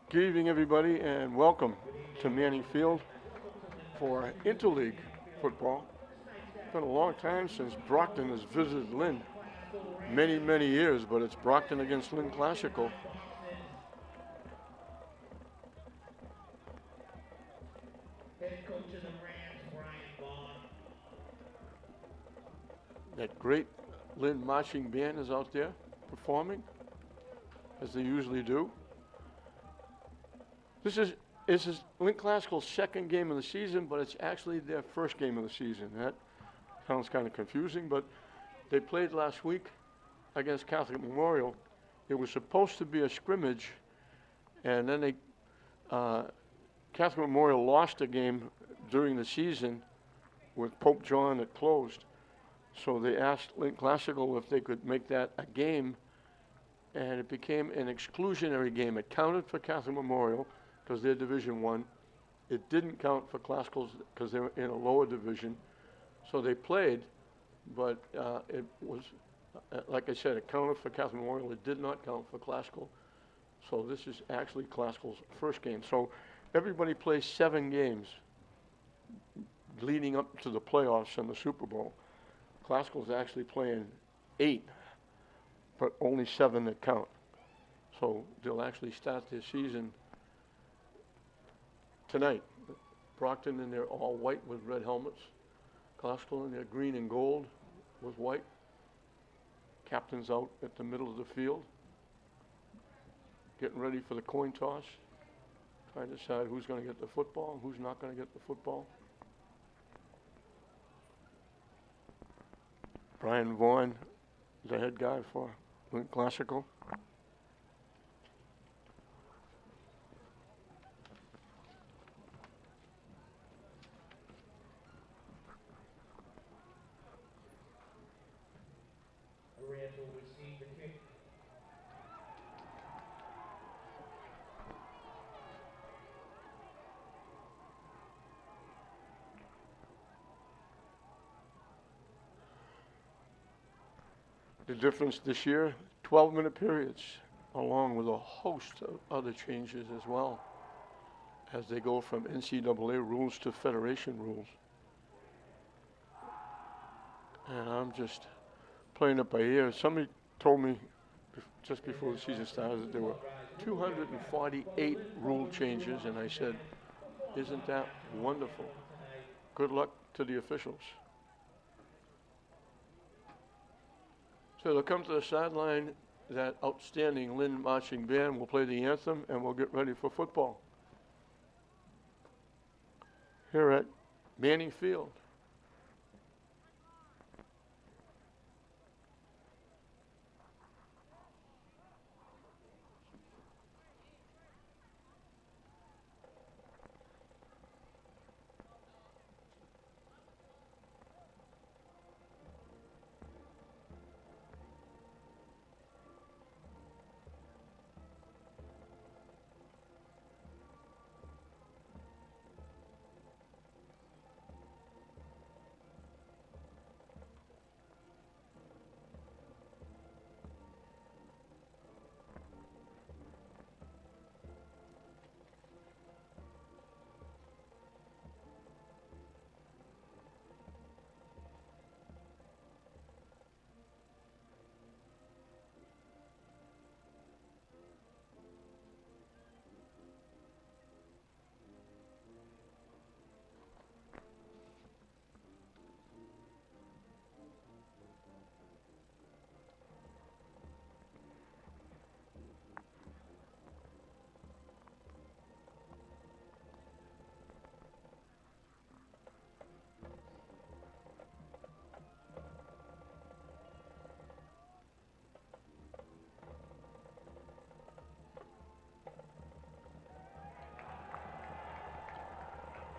Good evening, everybody, and welcome to Manning Field for interleague football. It's been a long time since Brockton has visited Lynn. Many, many years, but it's Brockton against Lynn Classical. That great Lynn marching band is out there performing, as they usually do. This is Lynn Classical's second game of the season, but it's actually their first game of the season. That sounds kind of confusing, but they played last week against Catholic Memorial. It was supposed to be a scrimmage, and then Catholic Memorial lost a game during the season with Pope John that closed. So they asked Lynn Classical if they could make that a game, and it became an exclusionary game. It counted for Catholic Memorial because they're Division I. It didn't count for Classicals because they were in a lower division. So they played, but it was, like I said, it counted for Catholic Memorial. It did not count for Classical. So this is actually Classical's first game. So everybody plays 7 games leading up to the playoffs and the Super Bowl. Classical's actually playing 8, but only 7 that count. So they'll actually start their season tonight. Brockton in their all white with red helmets. Classical in their green and gold with white. Captain's out at the middle of the field, getting ready for the coin toss, trying to decide who's going to get the football and who's not going to get the football. Brian Vaughn is the head guy for Lynn Classical. The difference this year, 12-minute periods, along with a host of other changes as well, as they go from NCAA rules to federation rules. And I'm just playing it by ear. Somebody told me just before the season started that there were 248 rule changes, and I said, isn't that wonderful? Good luck to the officials. So they'll come to the sideline. That outstanding Lynn marching band will play the anthem, and we'll get ready for football here at Manning Field.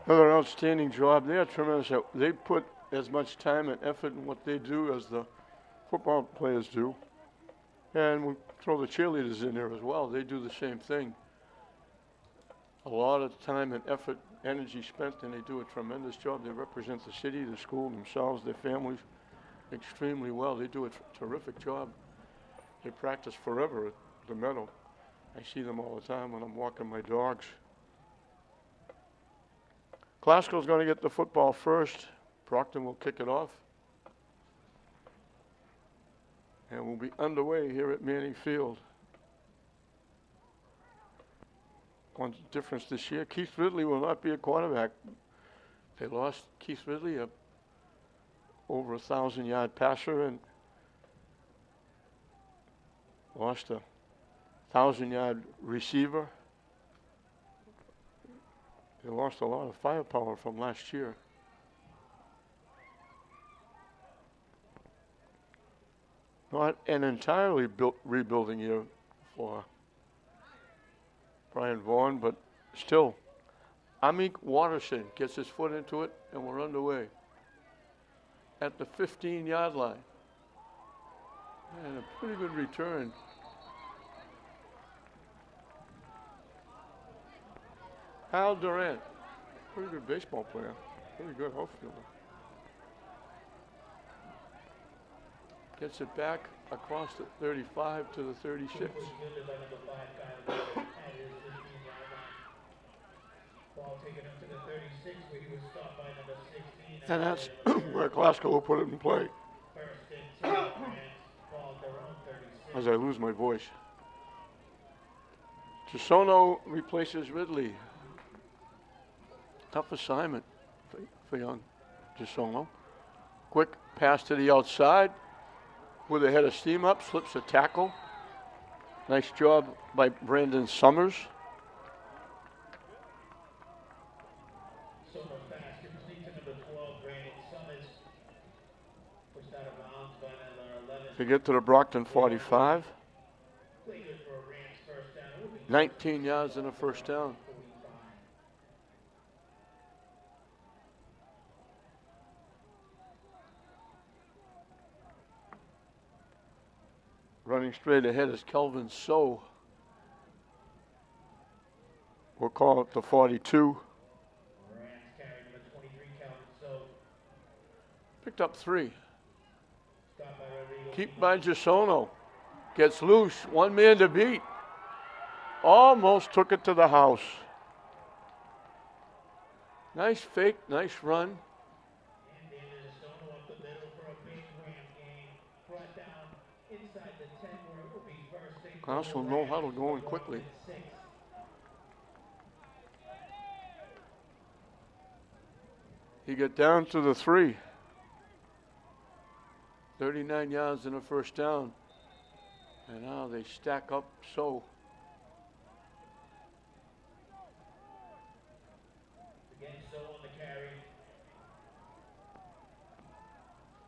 Another outstanding job. They are tremendous. They put as much time and effort in what they do as the football players do. And we throw the cheerleaders in there as well. They do the same thing. A lot of time and effort, energy spent, and they do a tremendous job. They represent the city, the school, themselves, their families extremely well. They do a terrific job. They practice forever at the Meadow. I see them all the time when I'm walking my dogs. Glasgow's going to get the football first. Brockton will kick it off. And we'll be underway here at Manning Field. One difference this year, Keith Ridley will not be a quarterback. They lost Keith Ridley, over 1,000-yard passer, and lost a 1,000-yard receiver. They lost a lot of firepower from last year. Not an entirely rebuilding year for Brian Vaughan, but still, Amik Watterson gets his foot into it, and we're underway at the 15-yard line. And a pretty good return. Hal Durant, pretty good baseball player, pretty good outfielder. Gets it back across the 35 to the 36. And that's where Glasgow will put it in play. As I lose my voice. Gisono replaces Ridley. Tough assignment for young Gisono. Quick pass to the outside. With a head of steam up, slips a tackle. Nice job by Brandon Summers. To get to the Brockton 45. 19 yards and a first down. Running straight ahead is Kelvin So. We'll call it the 42. Picked up 3. Keep by Gisono. Gets loose. One man to beat. Almost took it to the house. Nice fake, nice run. Also no huddle going quickly. He got down to the 3. 39 yards and a first down. And now they stack up So. Again, So on the carry.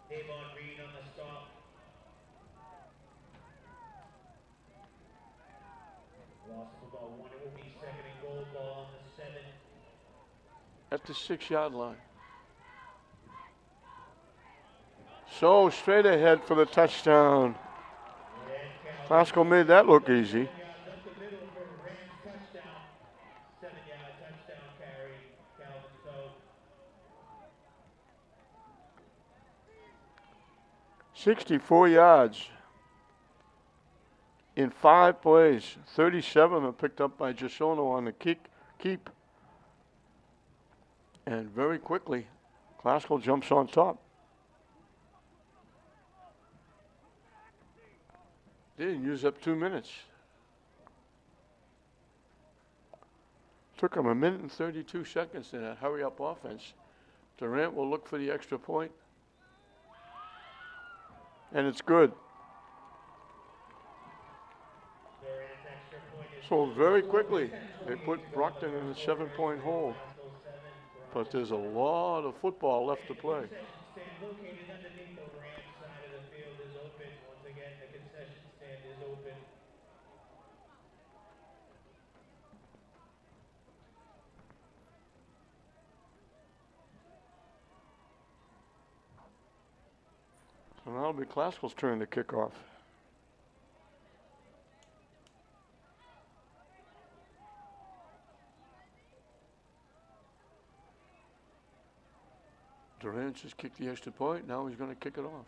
Davon Reed on the stop. Loss of about 1. It will be second and goal, ball on the 7. At the 6-yard line. So straight ahead for the touchdown. Glasgow made that look easy. 64 yards in 5 plays. 37 are picked up by Gisono on the keep. And very quickly, Glasgow jumps on top. They didn't use up 2 minutes. Took them 1 minute and 32 seconds in a hurry-up offense. Durant will look for the extra point. And it's good. So very quickly, they put Brockton in a 7-point hole. But there's a lot of football left to play. So now it'll be Glasgow's turn to kick off. Durant just kicked the extra point. Now he's going to kick it off.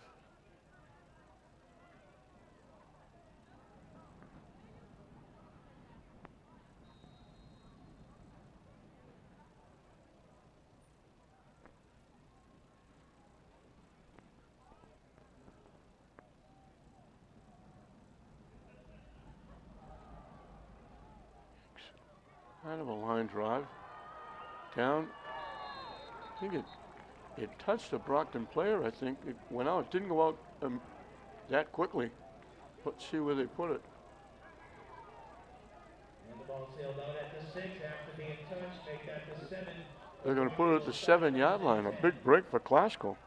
Kind of a line drive. Down. I think it touched a Brockton player, I think. It went out. It didn't go out that quickly. Let's see where they put it. And the ball sailed out at the 6 after being touched. Make that the 7. They're going to put it at the 7-yard line. A big break for Glasgow.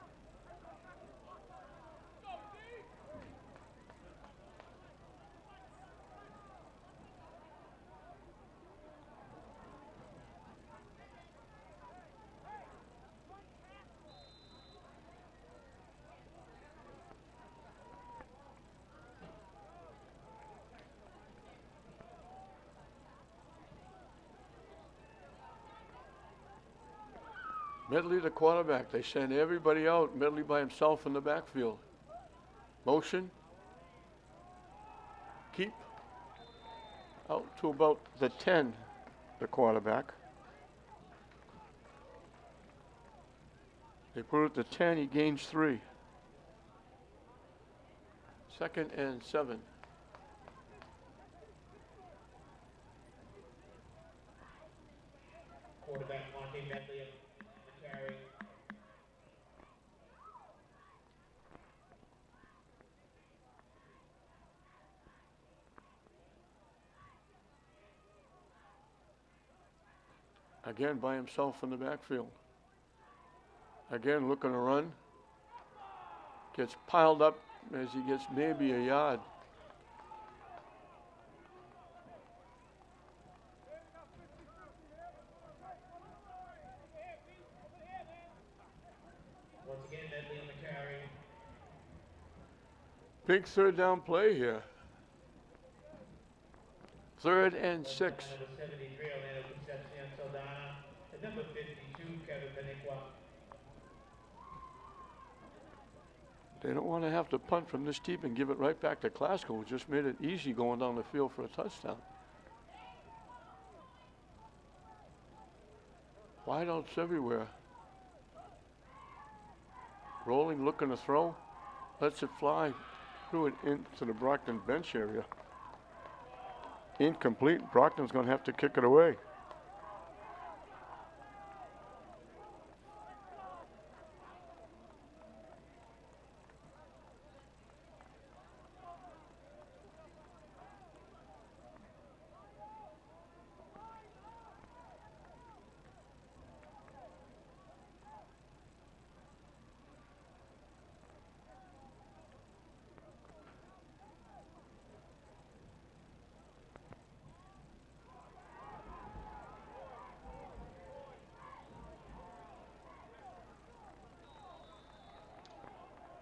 Medley, the quarterback. They send everybody out. Medley by himself in the backfield. Motion. Keep. Out to about the 10, the quarterback. They put it at the 10. He gains 3. 2nd and 7. Quarterback Monte Medley of the carry. Again by himself in the backfield. Again looking to run. Gets piled up as he gets maybe a yard. Once again, Medley on the carry. Big 3rd down play here. 3rd and 6. Number 73, Orlando Concepcion Saldana. And number 52, Kevin Beniqua. They don't want to have to punt from this deep and give it right back to Glasgow, who just made it easy going down the field for a touchdown. Wideouts everywhere. Rolling, looking to throw. Lets it fly. Threw it into the Brockton bench area. Incomplete. Brockton's going to have to kick it away.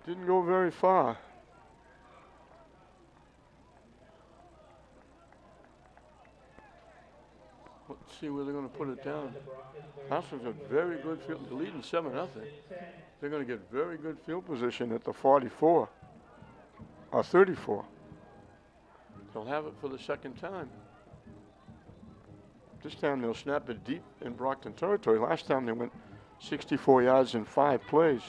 Didn't go very far. Let's see where they're going to put it down. Glasgow's a very good field. They're leading 7-0. They're going to get very good field position at the 44 or 34. They'll have it for the 2nd time. This time they'll snap it deep in Brockton territory. Last time they went 64 yards in 5 plays.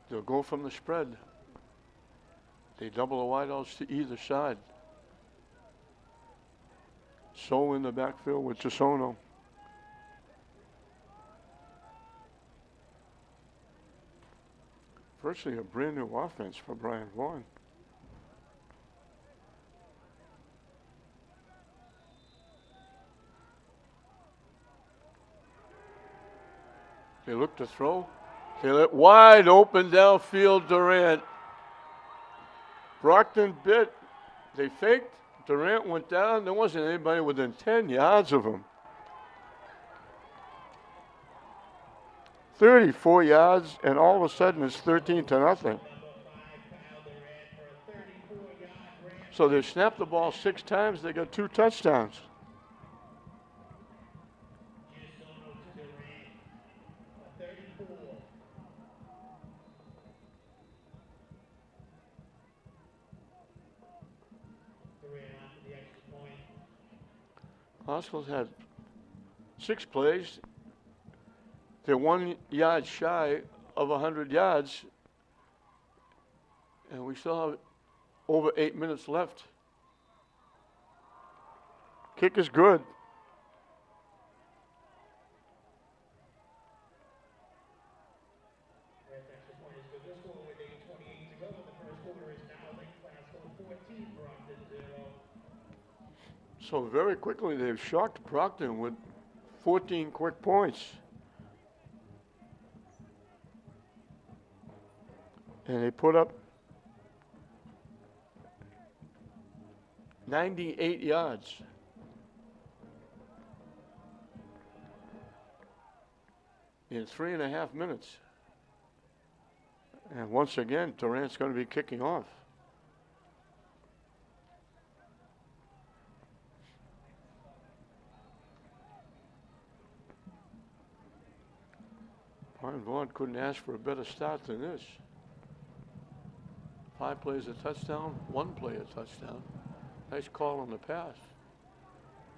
They'll go from the spread. They double the wideouts to either side. So in the backfield with Chisono. Virtually a brand new offense for Brian Vaughan. They look to throw. They let wide open downfield Durant. Brockton bit. They faked. Durant went down. There wasn't anybody within 10 yards of him. 34 yards, and all of a sudden it's 13-0. So they snapped the ball 6 times. They got 2 touchdowns. Glasgow's had 6 plays. They're 1 yard shy of 100 yards, and we still have over 8 minutes left. Kick is good. Red extra point is good. This score with 8:28 to go in the first quarter is now Lake Glasgow 14, Brockton 0. So very quickly they've shocked Brockton with 14 quick points. And they put up 98 yards. In 3.5 minutes. And once again, Durant's going to be kicking off. Brian Vaughn couldn't ask for a better start than this. 5 plays a touchdown, 1 play a touchdown. Nice call on the pass.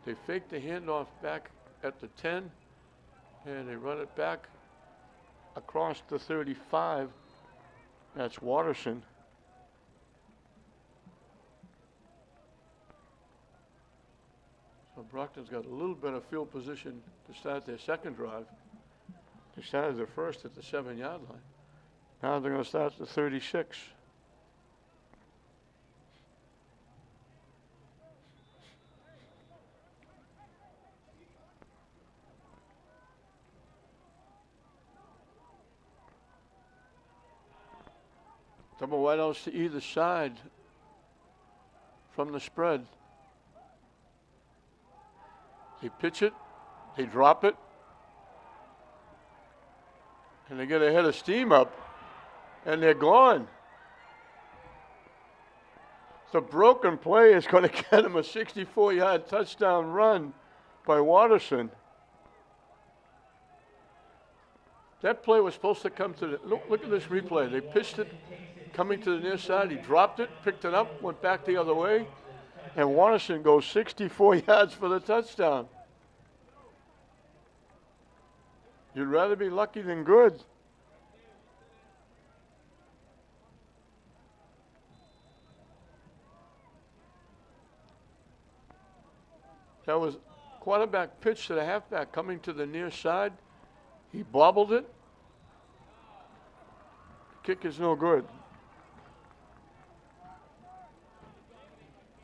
They fake the handoff back at the 10, and they run it back across the 35. That's Watterson. So Brockton's got a little better field position to start their second drive. They started their first at the 7-yard line. Now they're going to start at the 36. Double wideouts to either side from the spread. They pitch it, they drop it, and they get a head of steam up, and they're gone. The broken play is going to get him a 64-yard touchdown run by Watterson. That play was supposed to come to the, look at this replay. They pitched it coming to the near side. He dropped it, picked it up, went back the other way, and Watterson goes 64 yards for the touchdown. You'd rather be lucky than good. That was quarterback pitch to the halfback coming to the near side. He bobbled it. Kick is no good.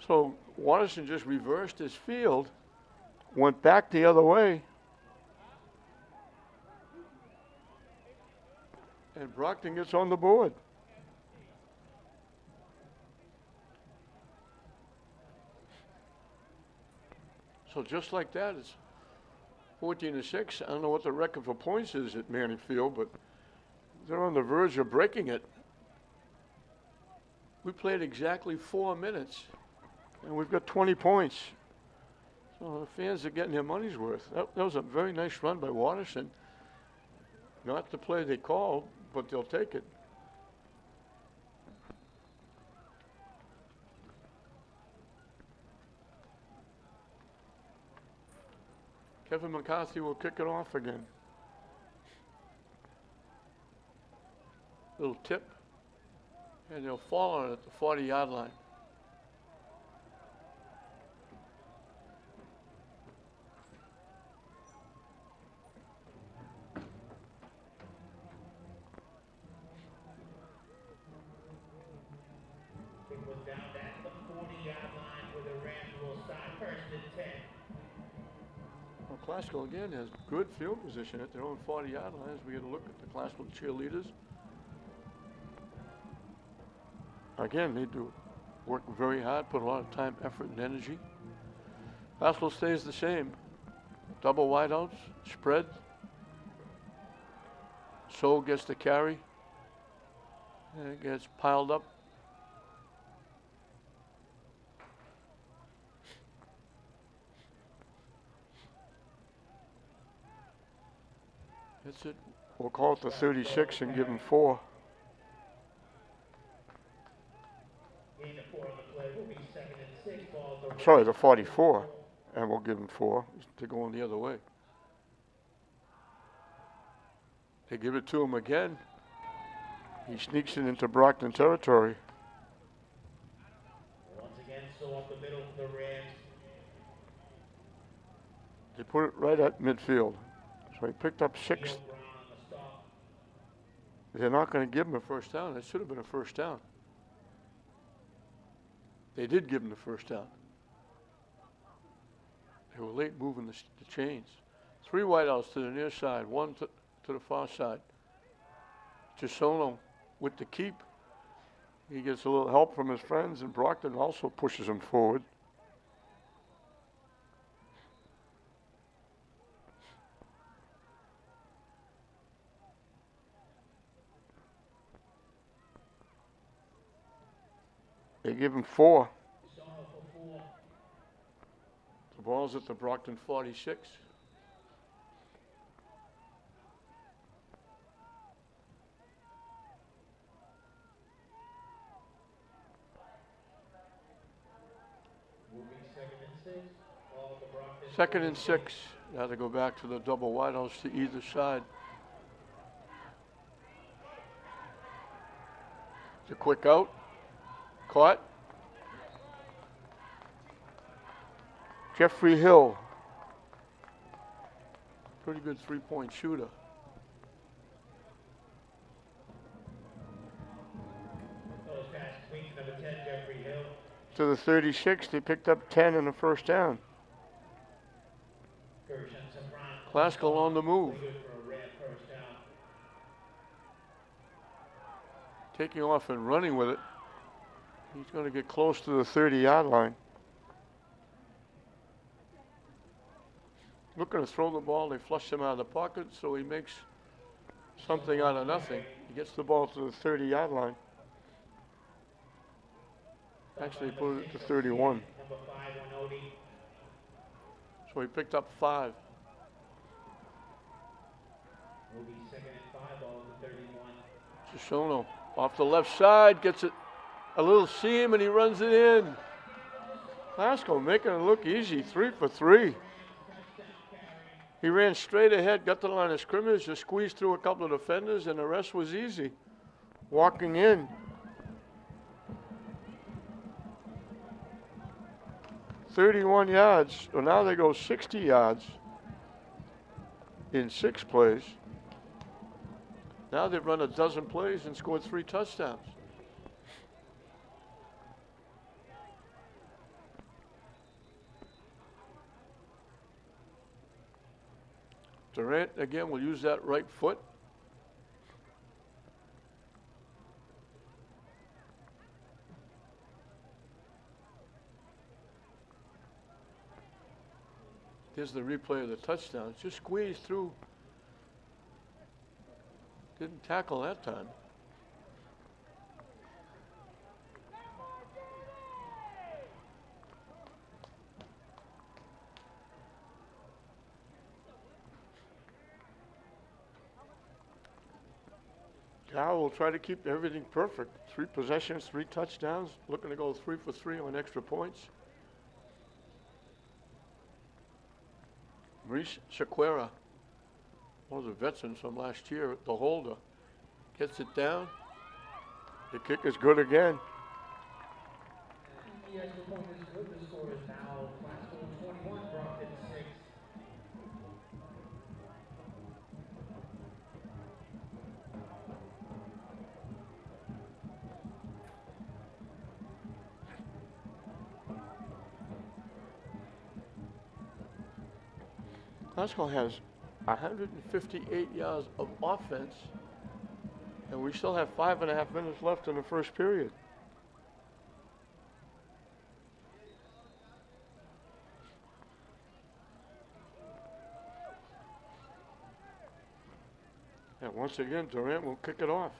So Watterson just reversed his field, went back the other way, and Brockton gets on the board. So just like that, it's 14-6. I don't know what the record for points is at Manning Field, but they're on the verge of breaking it. We played exactly 4 minutes, and we've got 20 points. So the fans are getting their money's worth. That was a very nice run by Watterson. Not the play they called, but they'll take it. Kevin McCarthy will kick it off again. Little tip, and they'll fall on it at the 40-yard line. It was down at the 40-yard line where the Rams will start first and 10. Well, Classical again has good field position at their own 40-yard line as we get a look at the Classical cheerleaders. Again, they do work very hard, put a lot of time, effort, and energy. Classical stays the same. Double wideouts, spread. So gets the carry. And it gets piled up. That's it. We'll call it the 36 and give him 4. Gain of 4 on the play will be 2nd and 6. Ball at the Sorry, the 44, and we'll give him 4 to go on the other way. They give it to him again. He sneaks it into Brockton territory. Once again, so up the middle for the Rams. They put it right at midfield. So he picked up 6. Neil Brown on the stop. They're not going to give him a first down. It should have been a first down. They did give him the first down. They were late moving the chains. 3 wideouts to the near side, 1 to the far side. Gisono with the keep. He gets a little help from his friends, and Brockton also pushes him forward. They give him 4. The ball's at the Brockton 46. Second and 6. Now they go back to the double wideouts to either side. It's a quick out. Caught. Jeffrey Hill. Pretty good 3-point shooter. Number 10, Jeffrey Hill. To the 36, they picked up 10 in the first down. Classical on the move. Taking off and running with it. He's going to get close to the 30-yard line. Looking to throw the ball. They flush him out of the pocket, so he makes something out of nothing. He gets the ball to the 30-yard line. Actually, he put it to 31. So he picked up 5. Will be second and 5 ball to 31. Gisono off the left side, gets it a little seam, and he runs it in. Glasgow making it look easy, 3 for 3. He ran straight ahead, got to the line of scrimmage, just squeezed through a couple of defenders, and the rest was easy. Walking in. "31 yards. Well, now they go 60 yards in 6 plays. Now they've run a dozen plays and scored 3 touchdowns. Durant, again, will use that right foot. Here's the replay of the touchdown. Just squeezed through. Didn't tackle that time. Cal will try to keep everything perfect. 3 possessions, 3 touchdowns. Looking to go 3 for 3 on extra points. Maurice Shaquera, one of the veterans from last year, the holder, gets it down. The kick is good again. The extra point is good. The score is now Glasgow 21, Brockton 6. Glasgow has 158 yards of offense, and we still have 5.5 minutes left in the first period. And once again, Durant will kick it off.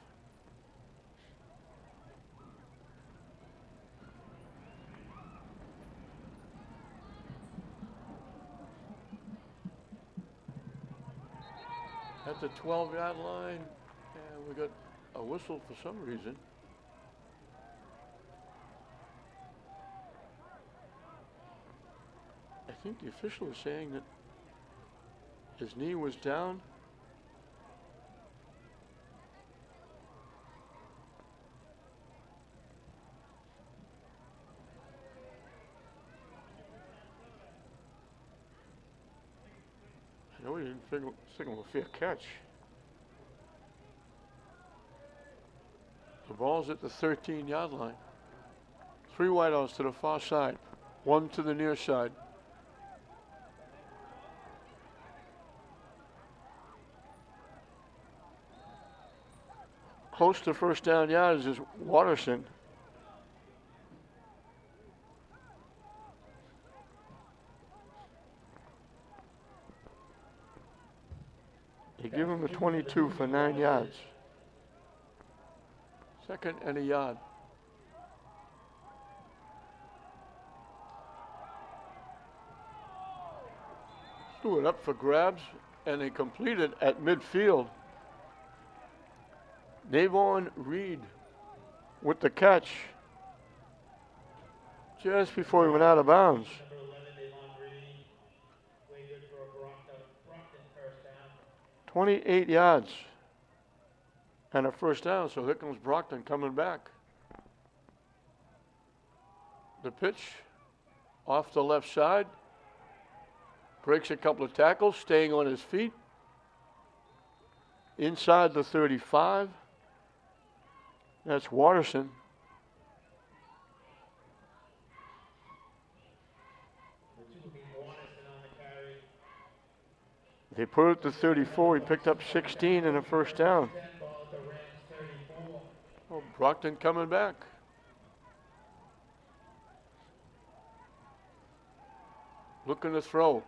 At the 12-yard line, and we got a whistle for some reason. I think the official is saying that his knee was down No, he didn't signal a fair catch. The ball's at the 13-yard line. 3 wideouts to the far side, 1 to the near side. Close to first down yards is Watterson. They give him a 22 for 9 yards. 2nd and a yard. Threw it up for grabs, and they completed at midfield. Navon Reed with the catch just before he went out of bounds. Number 11, Navon Reed. Way good for a Brockton first down. 28 yards and a first down, so here comes Brockton coming back. The pitch off the left side. Breaks a couple of tackles, staying on his feet. Inside the 35. That's Watterson. They put it to 34. He picked up 16 and a first down. Oh, Brockton coming back. Looking to throw.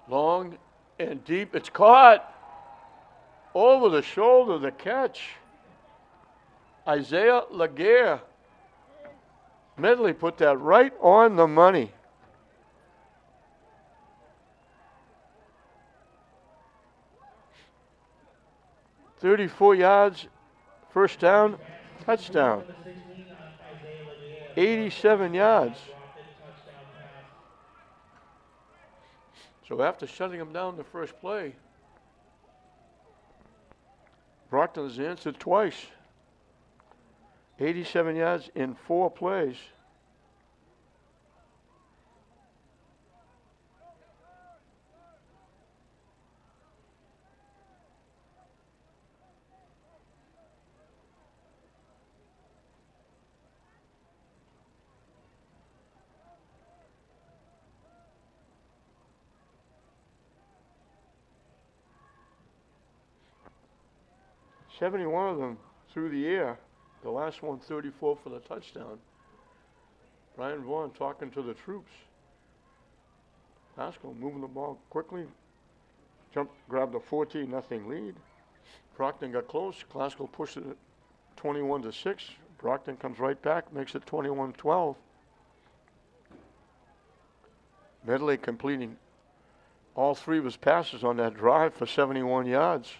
Long and deep. It's caught. Over the shoulder, the catch. Isaiah Laguerre. Medley put that right on the money. .34 yards, first down, touchdown. 87 yards. So after shutting him down the first play, Brockton has answered twice. 87 yards in 4 plays. .71 of them through the air. The last one, 34 for the touchdown. Brian Vaughn talking to the troops. Pascal moving the ball quickly. Grabbed a 14-0 lead. Brockton got close. Glasgow pushed it 21-6. Brockton comes right back, makes it 21-12. Medley completing all 3 of his passes on that drive for 71 yards.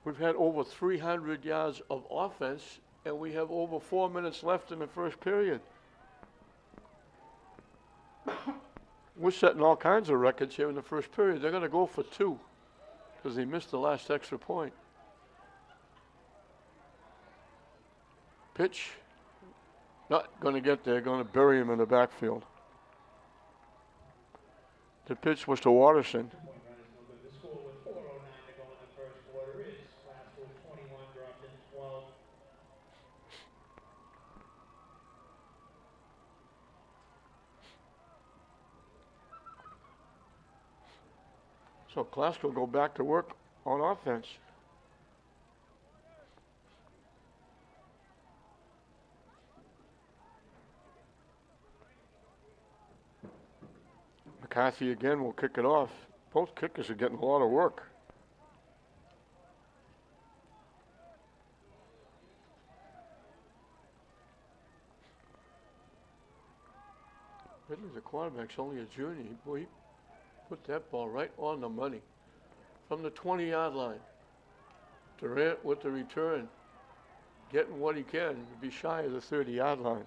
We've had over 300 yards of offense, and we have over 4 minutes left in the first period. We're setting all kinds of records here in the first period. They're going to go for 2 because they missed the last extra point. Pitch. Not going to get there. Going to bury him in the backfield. The pitch was to Watterson. So Glasgow go back to work on offense. McCarthy again will kick it off. Both kickers are getting a lot of work. Ridley, the quarterback's only a junior. He put that ball right on the money from the 20-yard line. Durant with the return, getting what he can to be shy of the 30-yard line.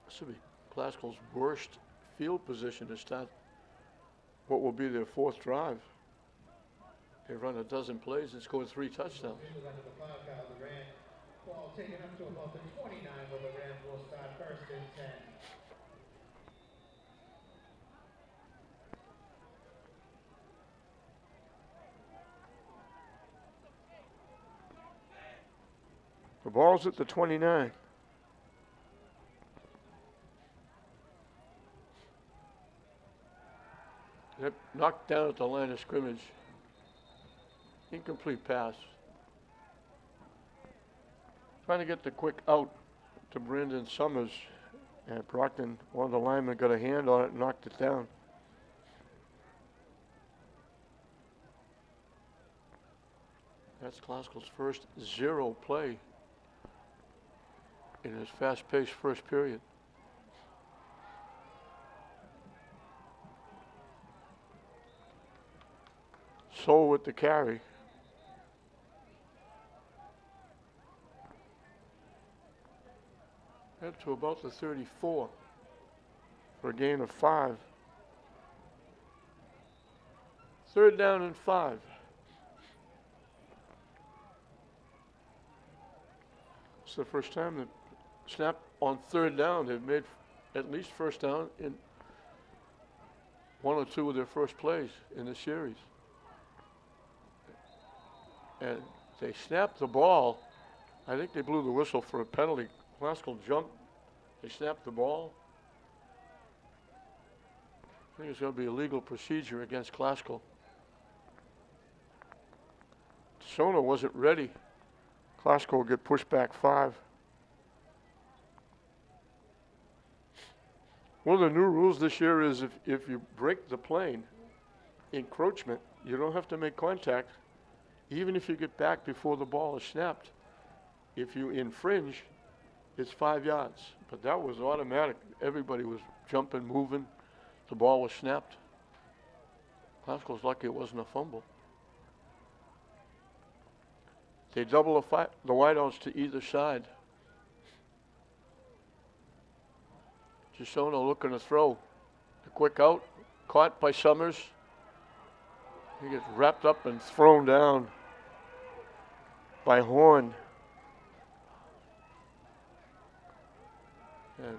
This will be Glasgow's worst field position to start what will be their 4th drive. They run a dozen plays and score 3 touchdowns. Ball taken up to about the 29 where the Rams will start first and 10. The ball's at the 29. Yep, knocked down at the line of scrimmage. Incomplete pass. Trying to get the quick out to Brandon Summers. And Brockton, one of the linemen, got a hand on it and knocked it down. That's Classical's first zero play in his fast-paced first period. So with the carry. Head to about the 34 for a gain of 5. 3rd down and 5. It's the first time that snap on 3rd down they've made at least first down in 1 or 2 of their first plays in the series. And they snapped the ball. I think they blew the whistle for a penalty. Classical jumped. They snapped the ball. I think it's going to be a legal procedure against Classical. Sona wasn't ready. Classical will get pushed back 5. One of the new rules this year is if you break the plane, encroachment, you don't have to make contact, even if you get back before the ball is snapped. If you infringe, it's 5 yards. But that was automatic. Everybody was jumping, moving. The ball was snapped. Classical's lucky it wasn't a fumble. They double the wideouts to either side. Gisona looking to throw. The quick out, caught by Summers. He gets wrapped up and thrown down by Horn. And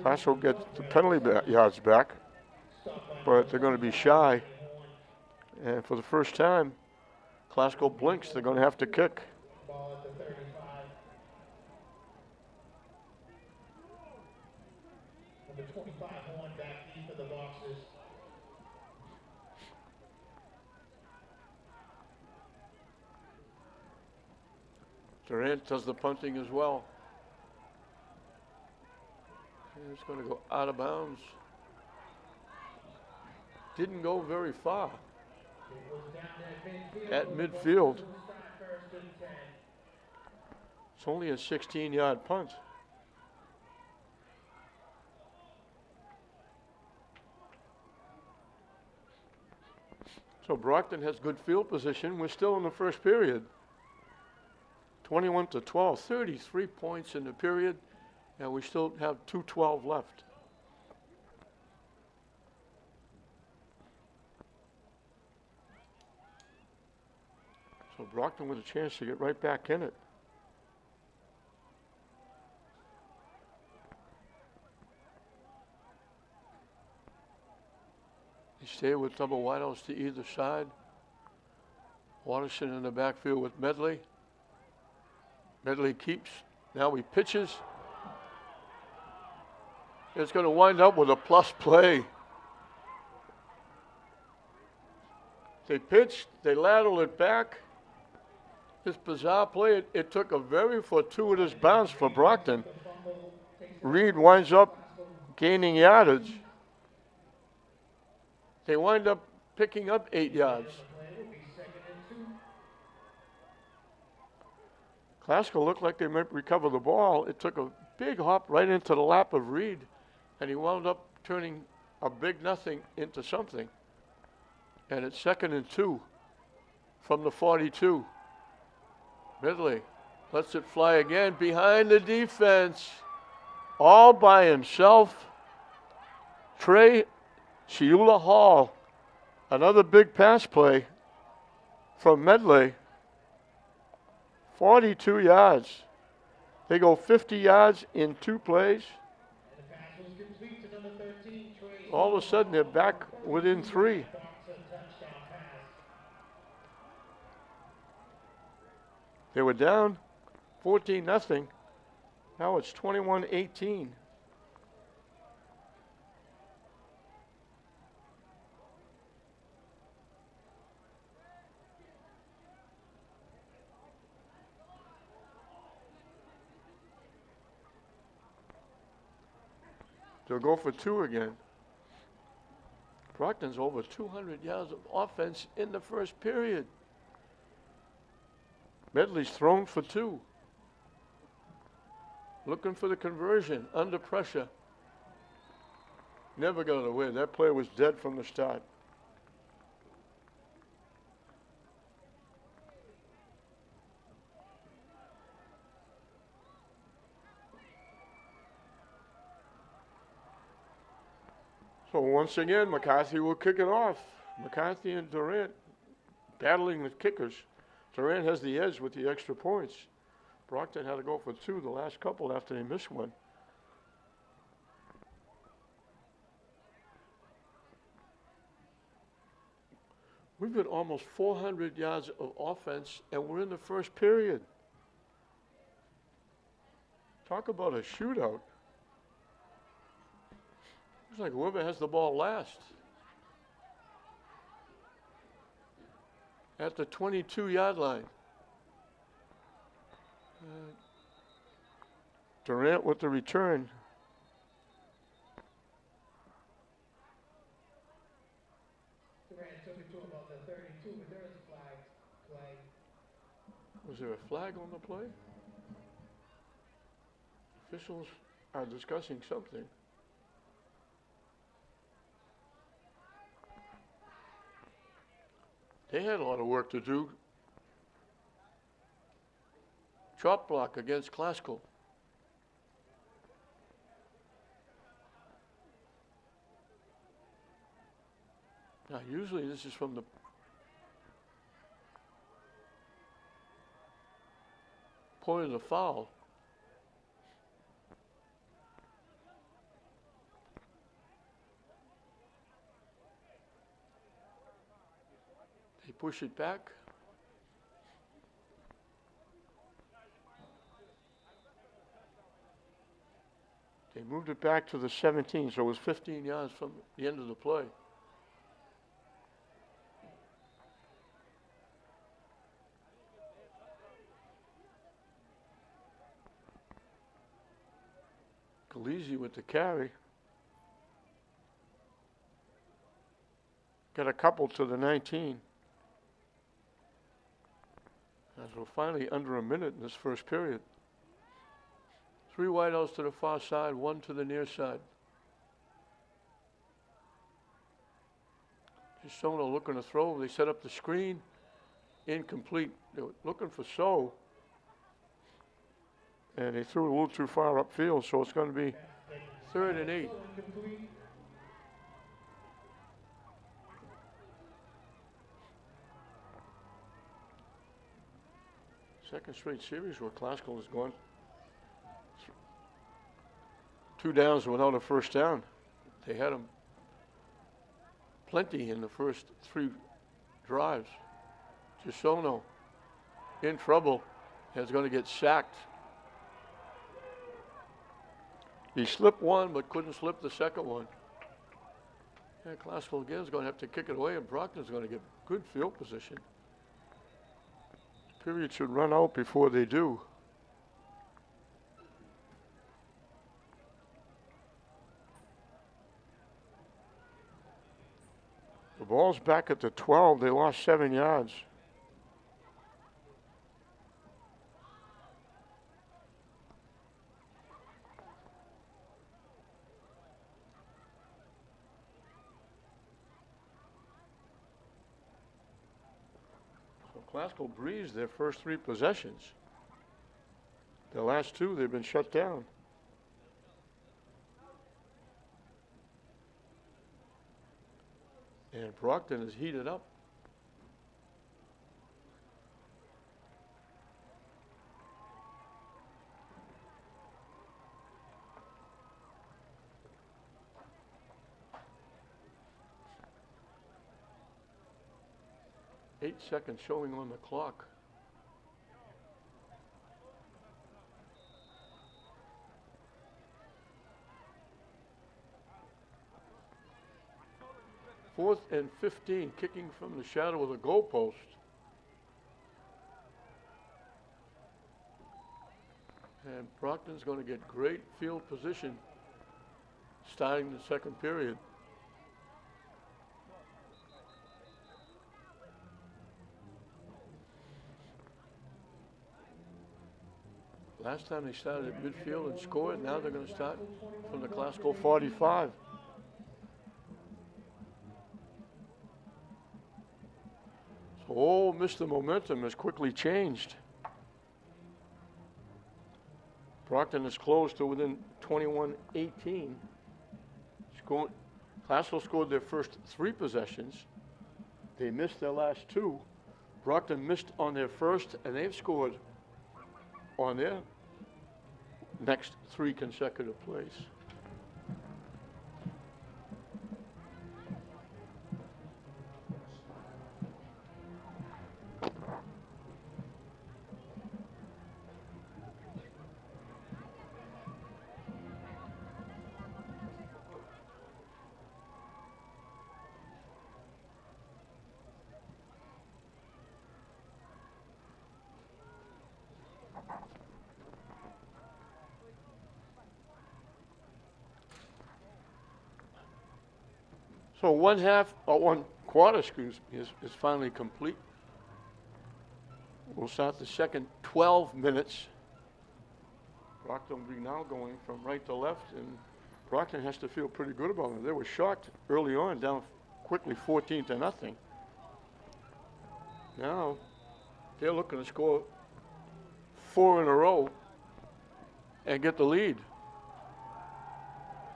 Classical gets the penalty yards back, but they're going to be shy. And for the first time, Classical blinks. They're going to have to kick. Ball at the 35. Number 25 Horn back deep for the boxes. Durant does the punting as well. And it's going to go out of bounds. Didn't go very far. It was down At midfield. Start first and 10. It's only a 16-yard punt. So Brockton has good field position. We're still in the first period. 21-12, 33 points in the period, and we still have 2:12 left. So Brockton with a chance to get right back in it. They stay with double wideouts to either side. Watterson in the backfield with Medley. Medley keeps. Now he pitches. It's going to wind up with a plus play. They pitched. They lateraled it back. This bizarre play, it took a very fortuitous bounce for Brockton. Reed winds up gaining yardage. They wind up picking up 8 yards. Classical looked like they might recover the ball. It took a big hop right into the lap of Reed, and he wound up turning a big nothing into something. And it's 2nd and 2 from the 42. Medley lets it fly again behind the defense, all by himself. Trey Shiula Hall, another big pass play from Medley. 42 yards. They go 50 yards in 2 plays. And the pass was complete to number 13, Trey. All of a sudden, they're back within 3. Brockton touchdown pass. They were down 14-0. Now it's 21-18. They'll go for 2 again. Brockton's over 200 yards of offense in the first period. Medley's thrown for 2. Looking for the conversion, under pressure. Never got it away. That play was dead from the start. So once again, McCarthy will kick it off. McCarthy and Durant battling the kickers. Durant has the edge with the extra points. Brockton had to go for 2 the last couple after they missed one. We've got almost 400 yards of offense, and we're in the first period. Talk about a shootout. Looks like whoever has the ball last. At the 22-yard line. Durant with the return. Durant took it to about the 32, but there is a flag. Was there a flag on the play? Officials are discussing something. They had a lot of work to do. Chop block against Classical. Now, usually this is from the point of the foul. They push it back. They moved it back to the 17, so it was 15 yards from the end of the play. Galeazzi with the carry. Got a couple to the 19. As we're finally under a minute in this first period. 3 wideouts to the far side, 1 to the near side. Gisono looking to throw. They set up the screen. Incomplete. They were looking for So. And they threw it a little too far upfield, so it's going to be 3rd and 8. Second straight series where Classical has gone 2 downs without a first down. They had them plenty in the first 3 drives. Gisono in trouble and is going to get sacked. He slipped one, but couldn't slip the second one. And Classical again is going to have to kick it away, and Brockton's going to get good field position. Period should run out before they do. The ball's back at the 12. They lost 7 yards. Classical breezed their first 3 possessions. The last 2, they've been shut down. And Brockton is heated up. 8 seconds showing on the clock. Fourth and 15, kicking from the shadow of the goalpost. And Brockton's going to get great field position starting the second period. Last time they started at midfield and scored, now they're going to start from the classical 45. So Ole Miss, the momentum has quickly changed. Brockton is close to within 21-18. Classical scored their first 3 possessions. They missed their last 2. Brockton missed on their first, and they've scored on their next 3 consecutive plays. So one quarter, excuse me, is finally complete. We'll start the second 12 minutes. Brockton will be now going from right to left, and Brockton has to feel pretty good about it. They were shocked early on, down quickly 14-0. Now they're looking to score 4 in a row and get the lead.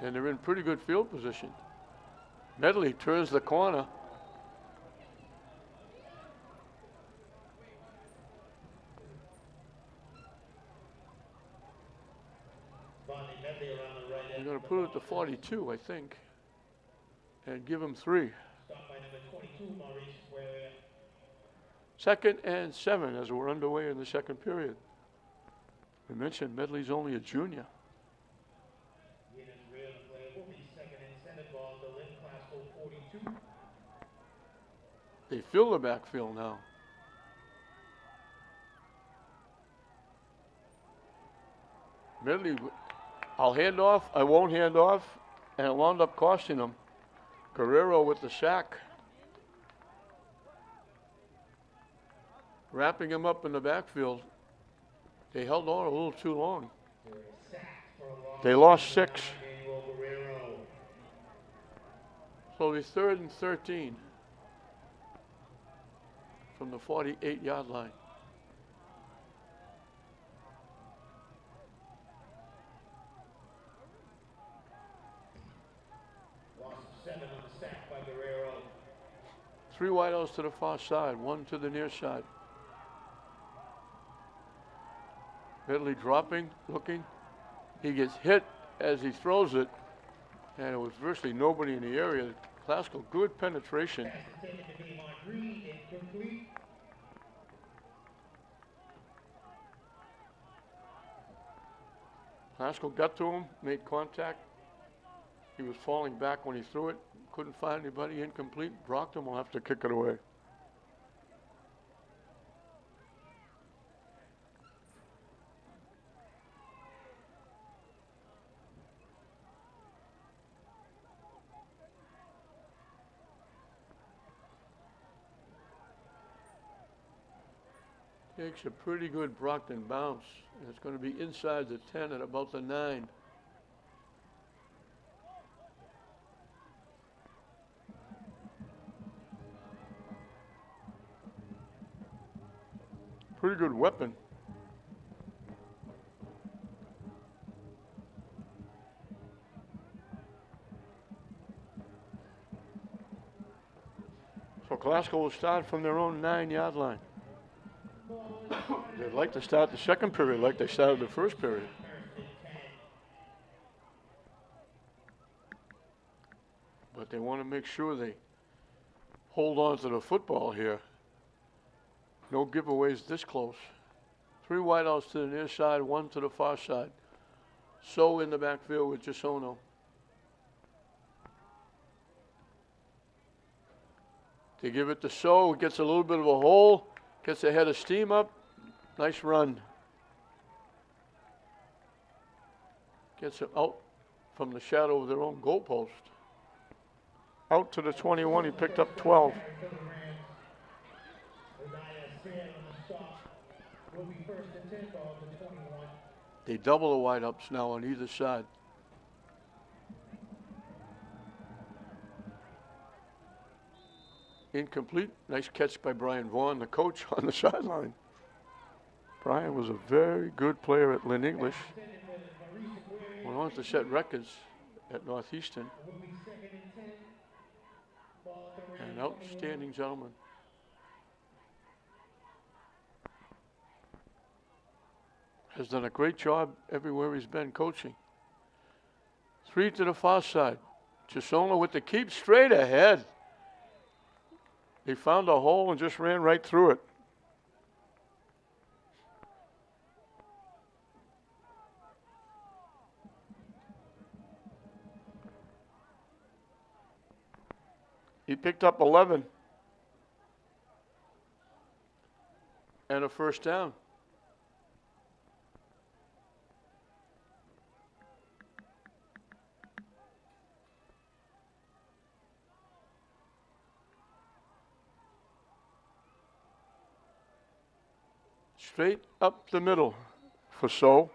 And they're in pretty good field position. Medley turns the corner. They're going to put it to 42, I think, and give him 3. Second and 7 as we're underway in the second period. We mentioned Medley's only a junior. They fill the backfield now. Medley, I'll hand off, I won't hand off, and it wound up costing them. Guerrero with the sack. Wrapping him up in the backfield. They held on a little too long. They lost 6. So it's 3rd and 13 from the 48-yard line. Loss of 7 on the sack by Guerrero. 3 wideouts to the far side, 1 to the near side. Medley dropping, looking. He gets hit as he throws it, and it was virtually nobody in the area. Classical, good penetration. Classical got to him, made contact. He was falling back when he threw it. Couldn't find anybody, incomplete. Brockton will have to kick it away. Takes a pretty good Brockton bounce. And it's going to be inside the 10 at about the 9. Pretty good weapon. So Glasgow will start from their own 9-yard line. They'd like to start the second period like they started the first period. But they want to make sure they hold on to the football here. No giveaways this close. 3 wideouts to the near side, 1 to the far side. So in the backfield with Gisono. They give it to So, gets a little bit of a hole, gets a head of steam up. Nice run. Gets it out from the shadow of their own goalpost. Out to the 21, he picked up 12. They double the wide-ups now on either side. Incomplete. Nice catch by Brian Vaughn, the coach, on the sideline. Brian was a very good player at Lynn English. Went on to set records at Northeastern. An outstanding gentleman. Has done a great job everywhere he's been coaching. 3 to the far side. Gisono with the keep straight ahead. He found a hole and just ran right through it. He picked up 11 and a first down. Straight up the middle for So.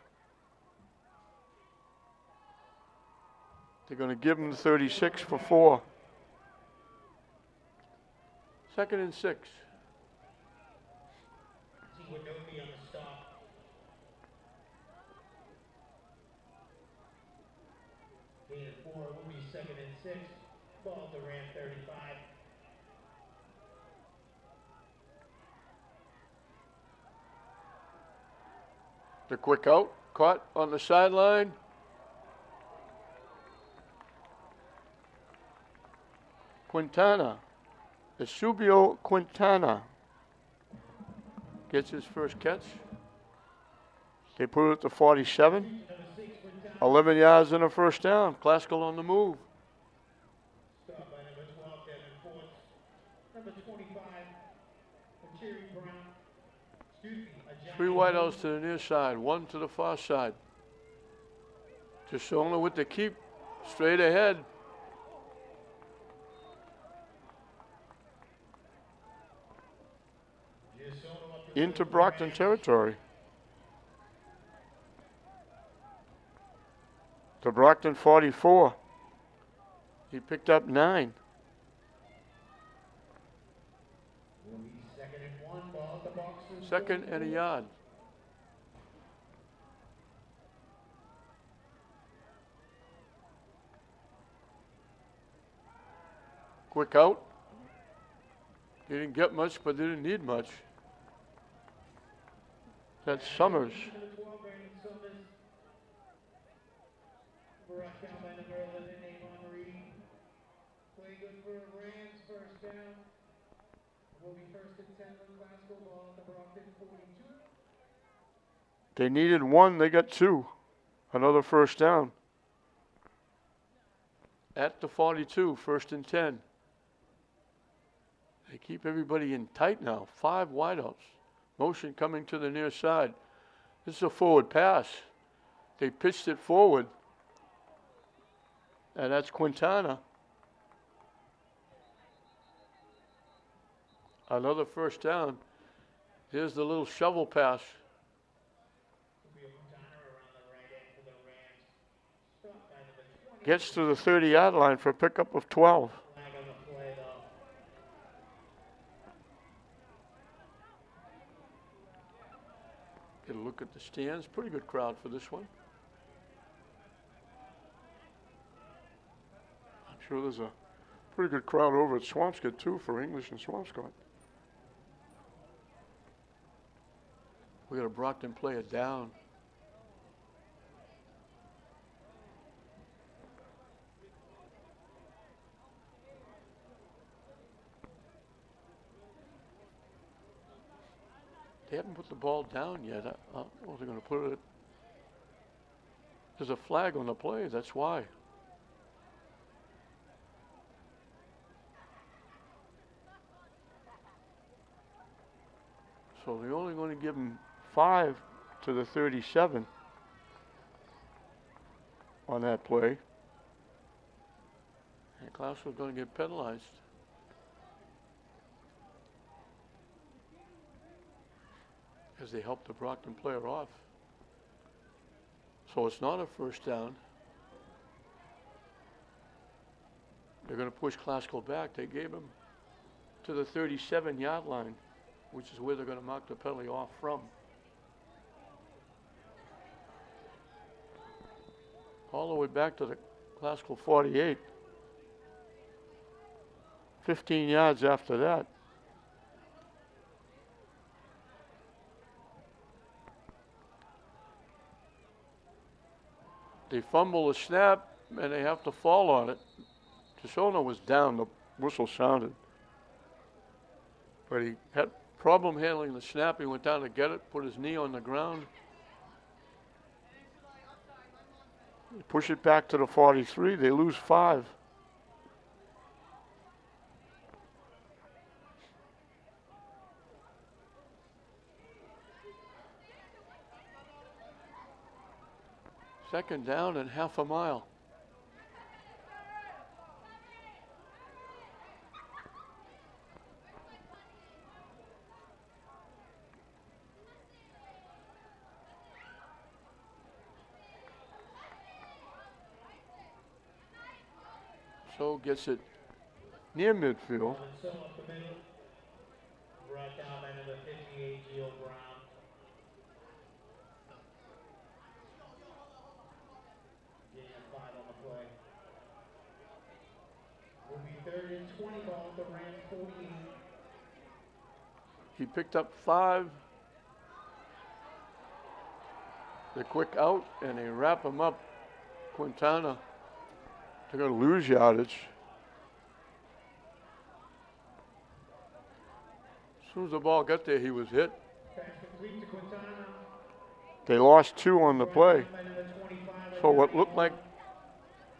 They're going to give him the 36 for 4. 2nd and 6. Gain of 4 will be 2nd and 6. Ball to Ram 35. The quick out, caught on the sideline. Quintana, Esubio Quintana gets his first catch. They put it to 47. 11 yards and a first down. Classical on the move. Stop by number 12, Devin Force. Number 25, Cherry Brown. Excuse me, 3 wideouts to the near side, 1 to the far side. Gisono with the keep, straight ahead. Into Brockton territory. To Brockton 44. He picked up 9. will be 2nd and 1. Ball at the box. 2nd and a yard. Quick out. They didn't get much, but they didn't need much. That's Summers. Brockton by number 11, Avon Reed. Play good for Rams, first down. Will be 1st and 10 on Glasgow. Ball at the Brockton 42. They needed 1, they got 2. Another first down. At the 42, 1st and 10. They keep everybody in tight now. 5 wideouts. Motion coming to the near side. This is a forward pass. They pitched it forward. And that's Quintana. Another first down. Here's the little shovel pass. Gets to the 30-yard line for a pickup of 12. Get a look at the stands. Pretty good crowd for this one. I'm sure there's a pretty good crowd over at Swampscott, too, for English and Swampscott. We got a Brockton player down. They haven't put the ball down yet. Well, they're going to put it. There's a flag on the play. That's why. So they're only going to give him 5 to the 37 on that play. And Glasgow's going to get penalized. As they help the Brockton player off. So it's not a first down. They're going to push Glasgow back. They gave him to the 37-yard line, which is where they're going to mark the penalty off from. All the way back to the Glasgow 48. 15 yards after that. They fumble the snap, and they have to fall on it. Chisholm was down. The whistle sounded. But he had problem handling the snap. He went down to get it, put his knee on the ground. They push it back to the 43. They lose 5. Second down and half a mile. So gets it near midfield. Brought down by number 58, Gio Brown. Getting a 5 on the play. Will be 3rd and 20 ball at the Rams 48. He picked up 5. The quick out, and they wrap him up. Quintana. They're going to lose yardage. As soon as the ball got there, he was hit. They lost 2 on the play. So what looked like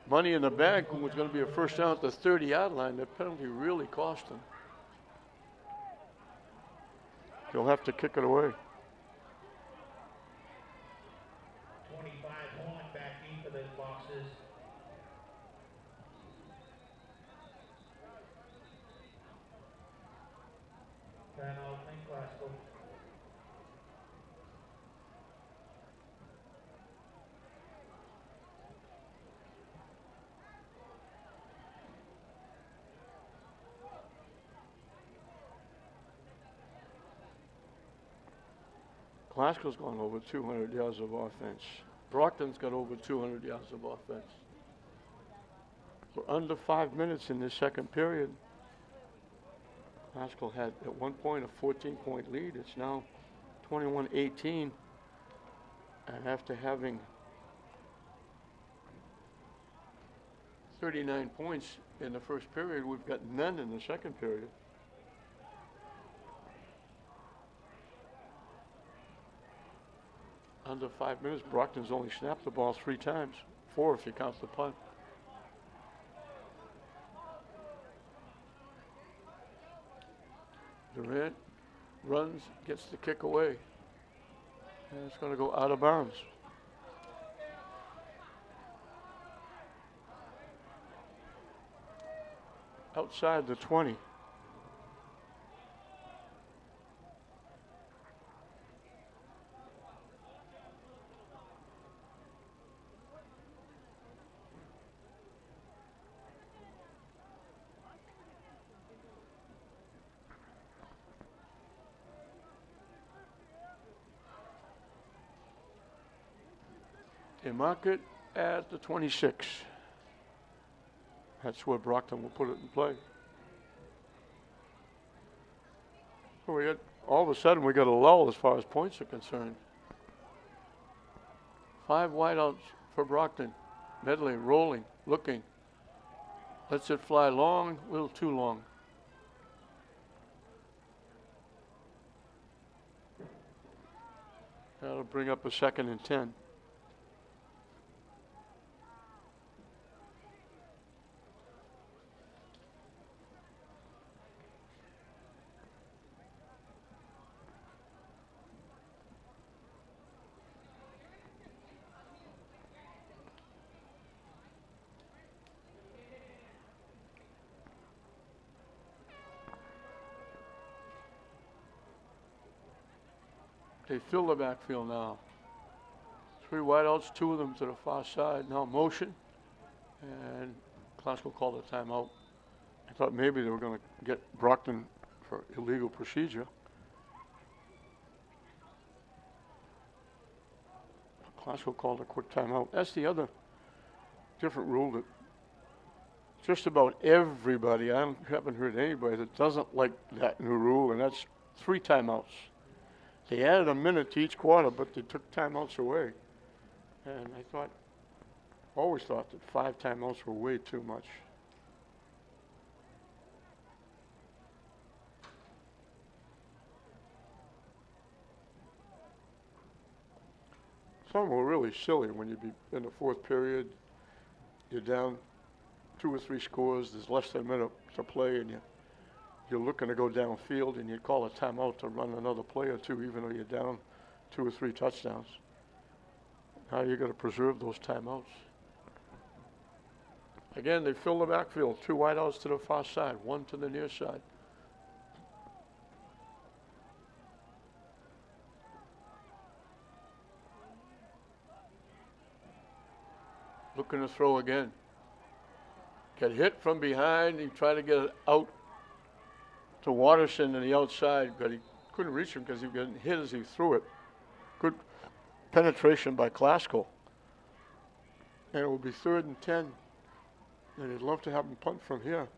money in the bank was going to be a first down at the 30-yard line. The penalty really cost them. He'll have to kick it away. 25 Horn back deep for those boxes. Timeout, Glasgow. Glasgow's gone over 200 yards of offense. Brockton's got over 200 yards of offense. We're under 5 minutes in this second period. Glasgow had at one point a 14-point lead. It's now 21-18. And after having 39 points in the first period, we've got none in the second period. Under 5 minutes, Brockton's only snapped the ball 3 times. 4 if you count the punt. Durant runs, gets the kick away. And it's going to go out of bounds. Outside the 20. They mark it at the 26. That's where Brockton will put it in play. So we got, all of a sudden, we got a lull as far as points are concerned. 5 wideouts for Brockton. Medley rolling, looking. Lets it fly long, a little too long. That'll bring up a 2nd and 10. They fill the backfield now. 3 wideouts, 2 of them to the far side. Now motion, and Classical called a timeout. I thought maybe they were going to get Brockton for illegal procedure. Classical called a quick timeout. That's the other different rule that just about everybody, I haven't heard anybody that doesn't like that new rule, and that's 3 timeouts. They added a minute to each quarter, but they took timeouts away. And I thought, always thought that 5 timeouts were way too much. Some were really silly when you'd be in the 4th period, you're down 2 or 3 scores, there's less than a minute to play, and you're looking to go downfield, and you call a timeout to run another play or 2, even though you're down 2 or 3 touchdowns. Now you got to preserve those timeouts. Again, they fill the backfield. 2 wideouts to the far side, 1 to the near side. Looking to throw again. Get hit from behind. He tried to get it out to Watterson on the outside, but he couldn't reach him because he was getting hit as he threw it. Good penetration by Classical. And it will be 3rd and 10. And he'd love to have him punt from here.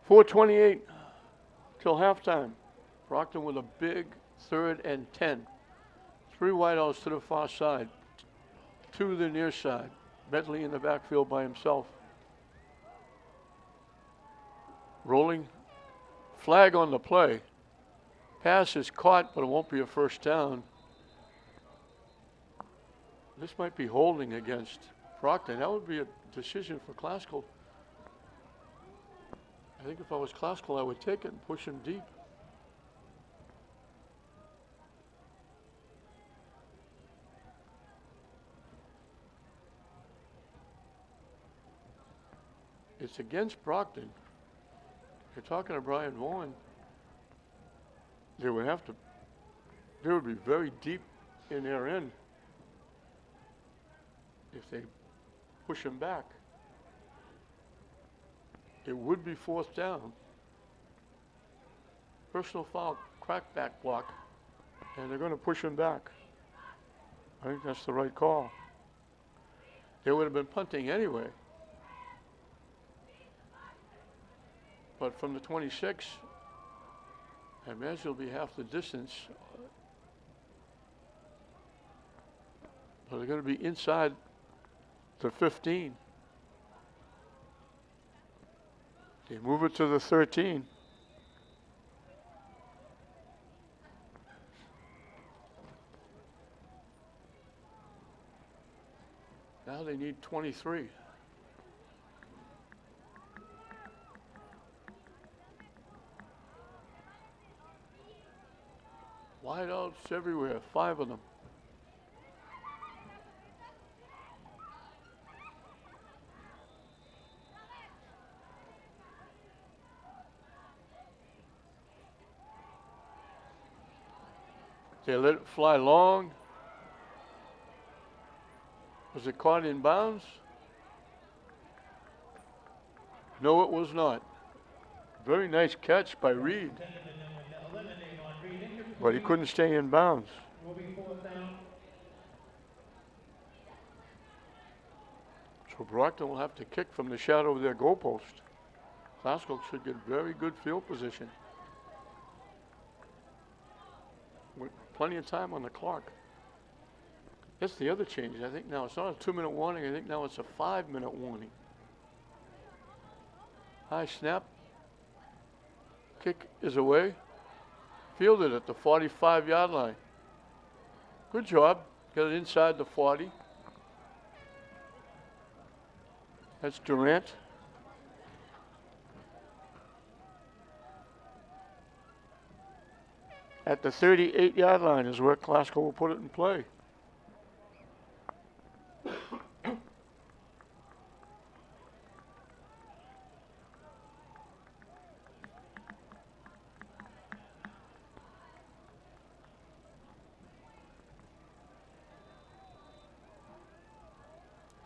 .428 till halftime. Brockton with a big 3rd and 10. 3 wideouts to the far side, 2 to the near side. Bentley in the backfield by himself. Rolling. Flag on the play. Pass is caught, but it won't be a first down. This might be holding against Brockton. That would be a decision for Classical. I think if I was Classical, I would take it and push him deep. It's against Brockton. You're talking to Brian Vaughan. They would be very deep in their end if they push him back. It would be 4th down. Personal foul, crackback block, and they're going to push him back. I think that's the right call. They would have been punting anyway. But from the 26, I imagine it'll be half the distance. But they're going to be inside the 15. They move it to the 13. Now they need 23. Wideouts everywhere, 5 of them. They let it fly long. Was it caught in bounds? No, it was not. Very nice catch by Reed. But he couldn't stay in bounds. So Brockton will have to kick from the shadow of their goalpost. Classical should get very good field position. plenty of time on the clock. That's the other change. I think now it's not a 2-minute warning. I think now it's a 5-minute warning. High snap. Kick is away. Fielded at the 45-yard line. Good job. Got it inside the 40. That's Durant. At the 38-yard line is where Glasgow will put it in play.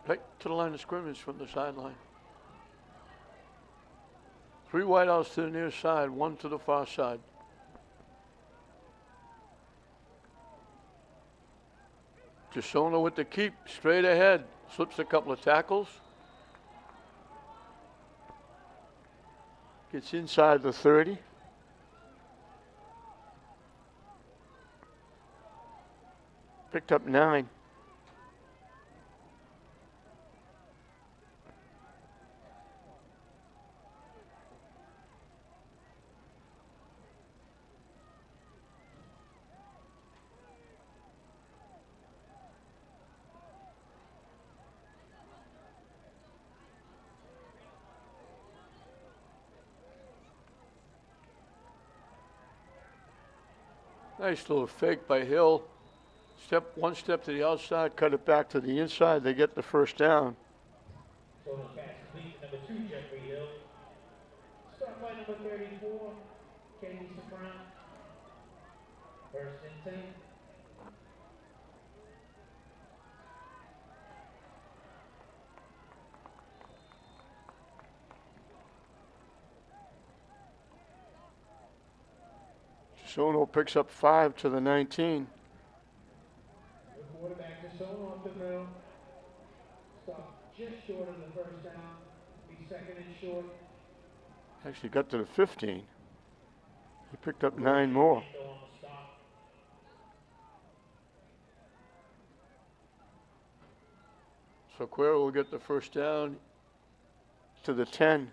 Right to the line of scrimmage from the sideline. 3 wideouts to the near side, 1 to the far side. Gisona with the keep, straight ahead. Slips a couple of tackles. Gets inside the 30. Picked up 9. Nice little fake by Hill. One step to the outside, cut it back to the inside. They get the first down. Total pass complete to number 2, Jeffrey Hill. Start by number 34, Kenny Safran. First and 10. Sono picks up 5 to the 19. The quarterback to Sono off the drill. Stop just short of the first down. Be second and short. Actually got to the 15. He picked up 9 more. So Quero will get the first down to the 10.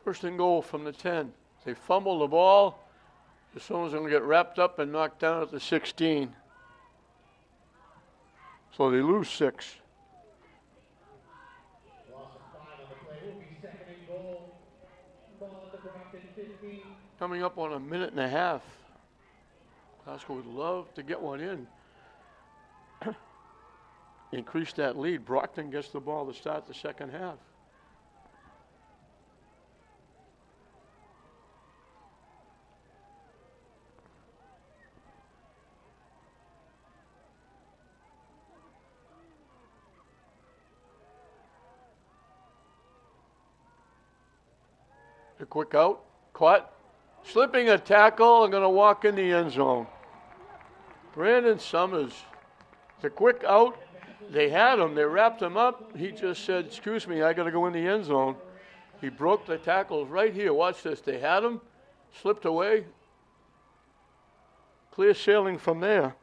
First and goal from the 10. They fumble the ball. Someone's going to get wrapped up and knocked down at the 16. So they lose 6. Loss of 5 on the play. Will be second and goal. Ball at the Brockton 15. Coming up on a minute and a half. Glasgow would love to get one in. Increase that lead. Brockton gets the ball to start the second half. A quick out, caught, slipping a tackle, and going to walk in the end zone. Brandon Summers, the quick out, they had him, they wrapped him up. He just said, excuse me, I got to go in the end zone. He broke the tackles right here. Watch this, they had him, slipped away. Clear sailing from there.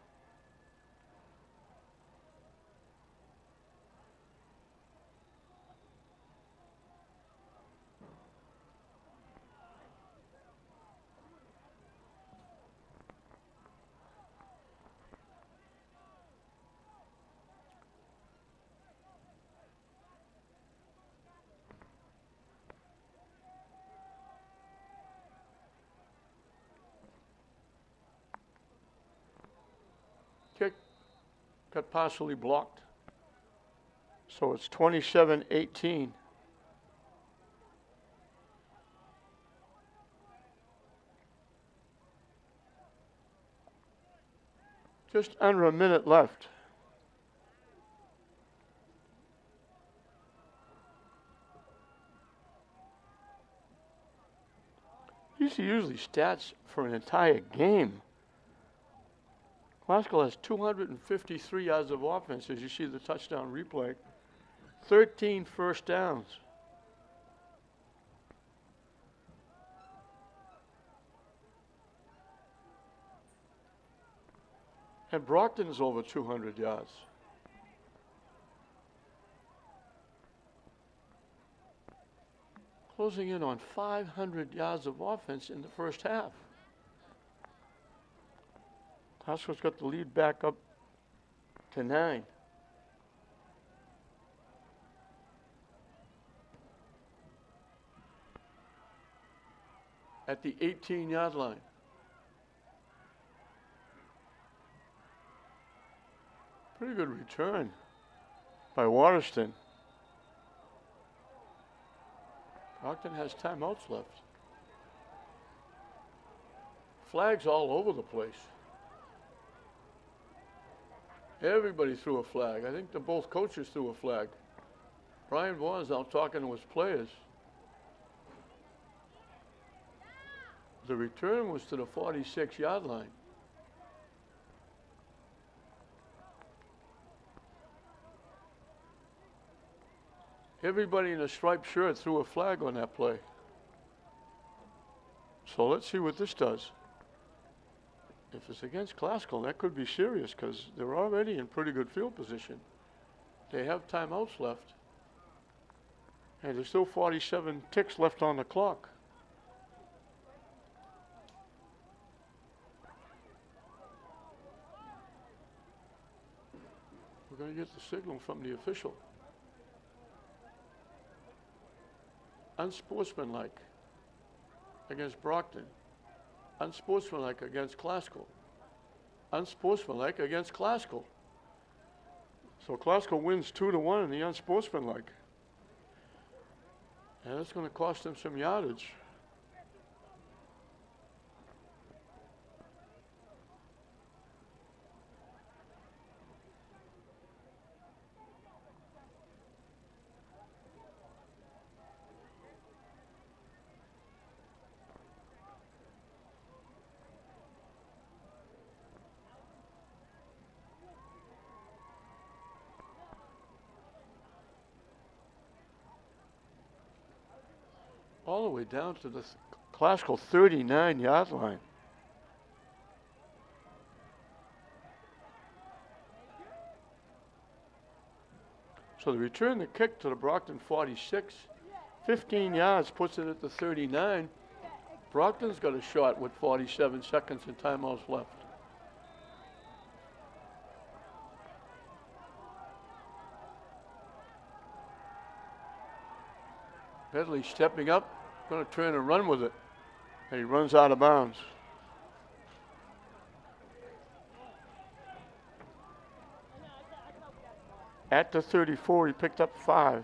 Kick got partially blocked. So it's 27-18. Just under a minute left. These These are usually stats for an entire game. Classical has 253 yards of offense, as you see the touchdown replay. 13 first downs. And Brockton is over 200 yards. Closing in on 500 yards of offense in the first half. Classical's got the lead back up to 9. At the 18-yard line. Pretty good return by Waterston. Brockton has timeouts left. Flags all over the place. Everybody threw a flag. I think both coaches threw a flag. Brian Vaughan's out talking to his players. The return was to the 46-yard line. Everybody in a striped shirt threw a flag on that play. So let's see what this does. If it's against Classical, that could be serious because they're already in pretty good field position. They have timeouts left. And there's still 47 ticks left on the clock. We're going to get the signal from the official. Unsportsmanlike against Brockton. Unsportsmanlike against Classical. Unsportsmanlike against Classical. So Classical wins 2-1 in the unsportsmanlike. And that's going to cost them some yardage. All the way down to the Classical 39-yard line. So they return the kick to the Brockton 46. 15 yards puts it at the 39. Brockton's got a shot with 47 seconds and timeouts left. Pedley stepping up, going to turn and run with it. And he runs out of bounds. At the 34, he picked up 5.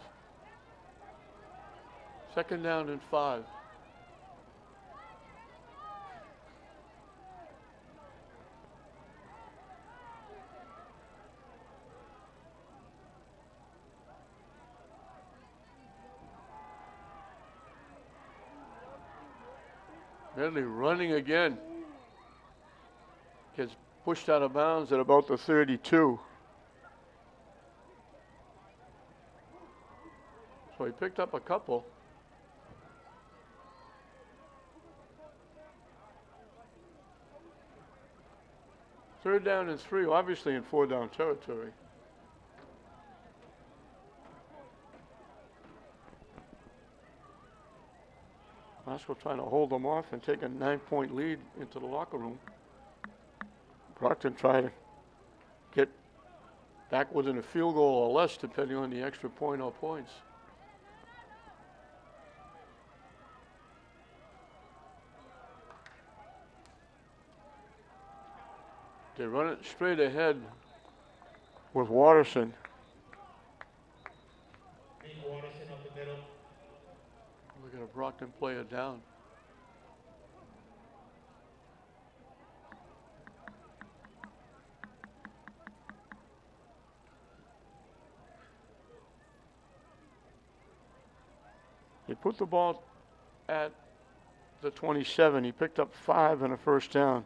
Second down and 5. Medley running again. Gets pushed out of bounds at about the 32. So he picked up a couple. Third down and 3, obviously in 4-down territory. Classical trying to hold them off and take a 9-point lead into the locker room. Brockton trying to get back within a field goal or less, depending on the extra point or points. They run it straight ahead with Watterson. Watterson up the middle. Look at a Brockton player down. They put the ball at the 27. He picked up 5 and a first down.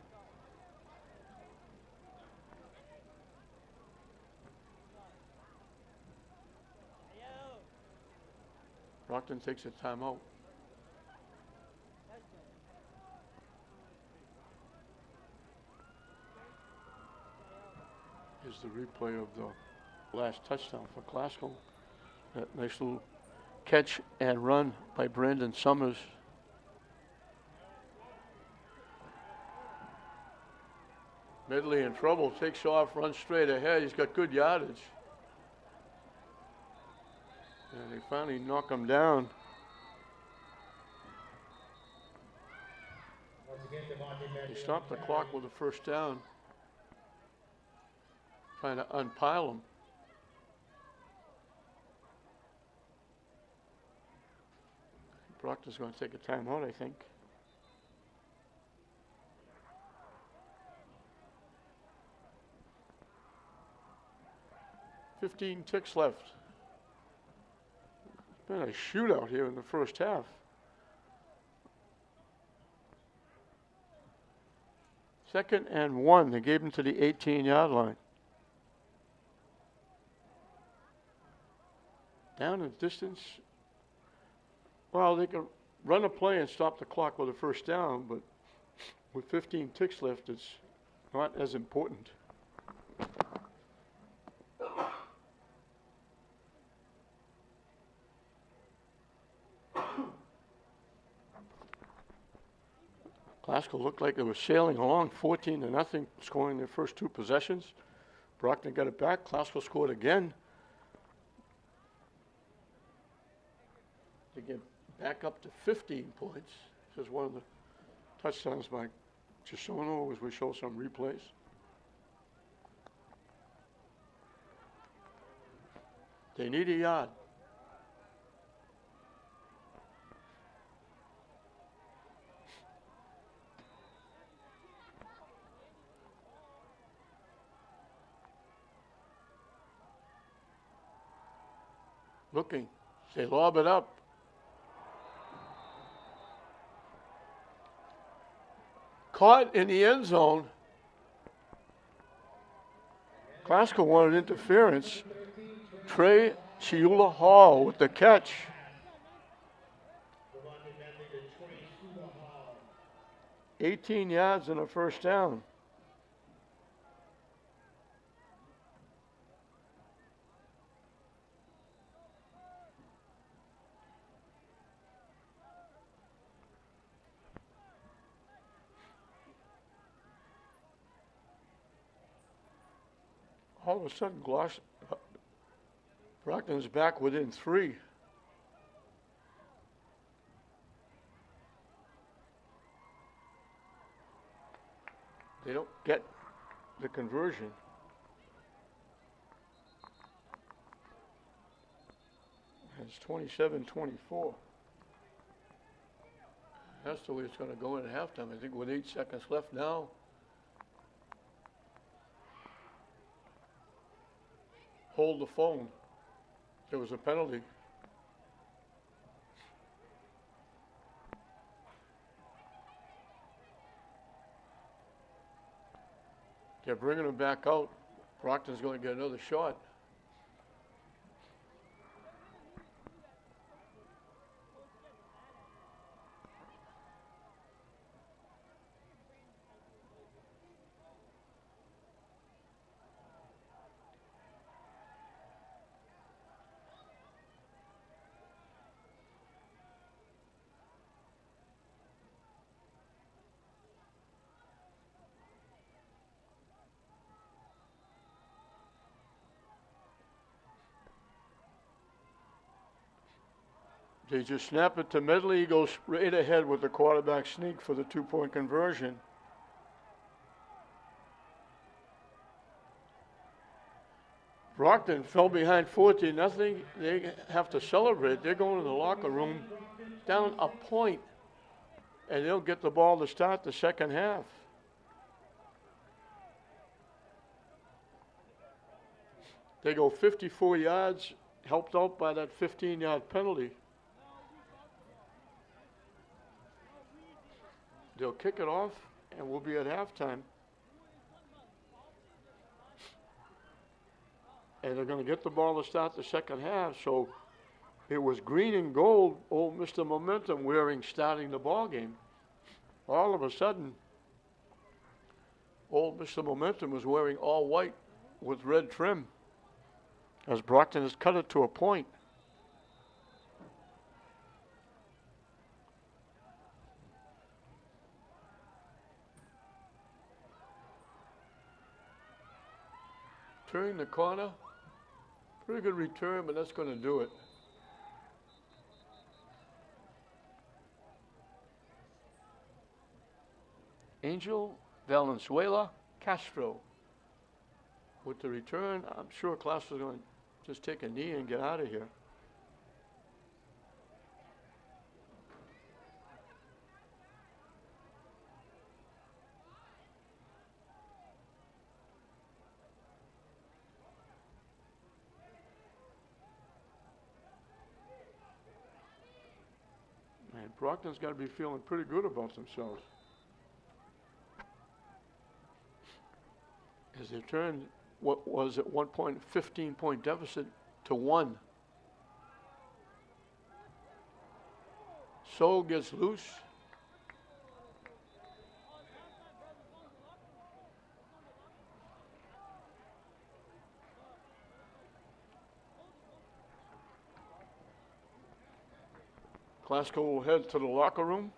Brockton takes a timeout. Here's the replay of the last touchdown for Glasgow. That nice little catch and run by Brandon Summers. Medley in trouble, takes off, runs straight ahead. He's got good yardage. And they finally knock him down. They stopped the clock with a first down. Trying to unpile him. Brockton's going to take a timeout, I think. "15 ticks left. It's been a shootout here in the first half. Second and 1. They gave him to the 18-yard line. Down in distance. Well, they can run a play and stop the clock with a first down, but with 15 ticks left, it's not as important. Glasgow looked like it was sailing along, 14-0, scoring their first 2 possessions. Brockton got it back. Glasgow scored again. They get back up to 15 points. This is one of the touchdowns by Chisono as we show some replays. They need a yard. Looking. They lob it up. Caught in the end zone. Glasgow wanted interference. Trey Chiula Hall with the catch. "18 yards and a first down. All of a sudden, Brockton's back within 3. They don't get the conversion. It's 27-24. That's the way it's going to go in at halftime. I think with 8 seconds left now. Hold the phone. There was a penalty. They're bringing him back out. Brockton's going to get another shot. They just snap it to Medley. He goes straight ahead with the quarterback sneak for the 2-point conversion. Brockton fell behind 14-0. They have to celebrate. They're going to the locker room down a point, and they'll get the ball to start the second half. They go 54 yards, helped out by that 15-yard penalty. they'll kick it off, and we'll be at halftime. And they're going to get the ball to start the second half. So it was green and gold, old Mr. Momentum wearing starting the ball game. All of a sudden, old Mr. Momentum was wearing all white with red trim as Brockton has cut it to a point. Turning the corner. Pretty good return, but that's going to do it. Angel Valenzuela Castro with the return. I'm sure Klaus was going to just take a knee and get out of here. And Brockton's got to be feeling pretty good about themselves. As they turned what was at one point 15-point deficit to 1. Sol gets loose. Glasgow will head to the locker room.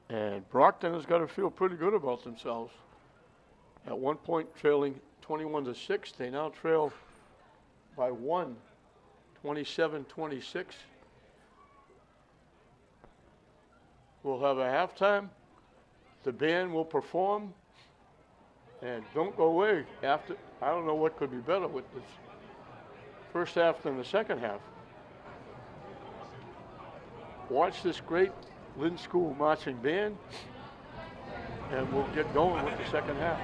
And Brockton has got to feel pretty good about themselves. At one point trailing 21-6, they now trail by 1, 27-26. We'll have a halftime. The band will perform. And don't go away after. I don't know what could be better with this first half than the second half. Watch this great Lynn School marching band, and we'll get going with the second half.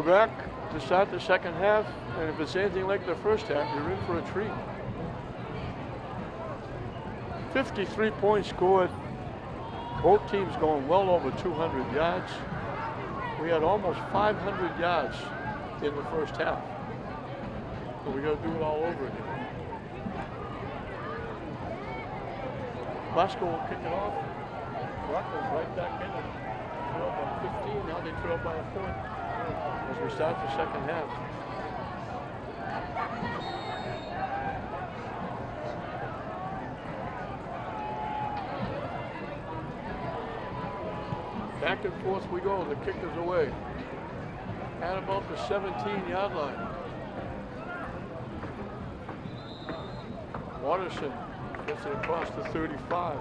We're back to start the second half, and if it's anything like the first half, you're in for a treat. 53 points scored. Both teams going well over 200 yards. We had almost 500 yards in the first half. So we got to do it all over again. Glasgow will kick it off. Brockton's right back in it. Trail by 15, now they trail by a point as we start the second half. Back and forth we go, the kick is away. At about the 17-yard line. Watterson gets it across the 35.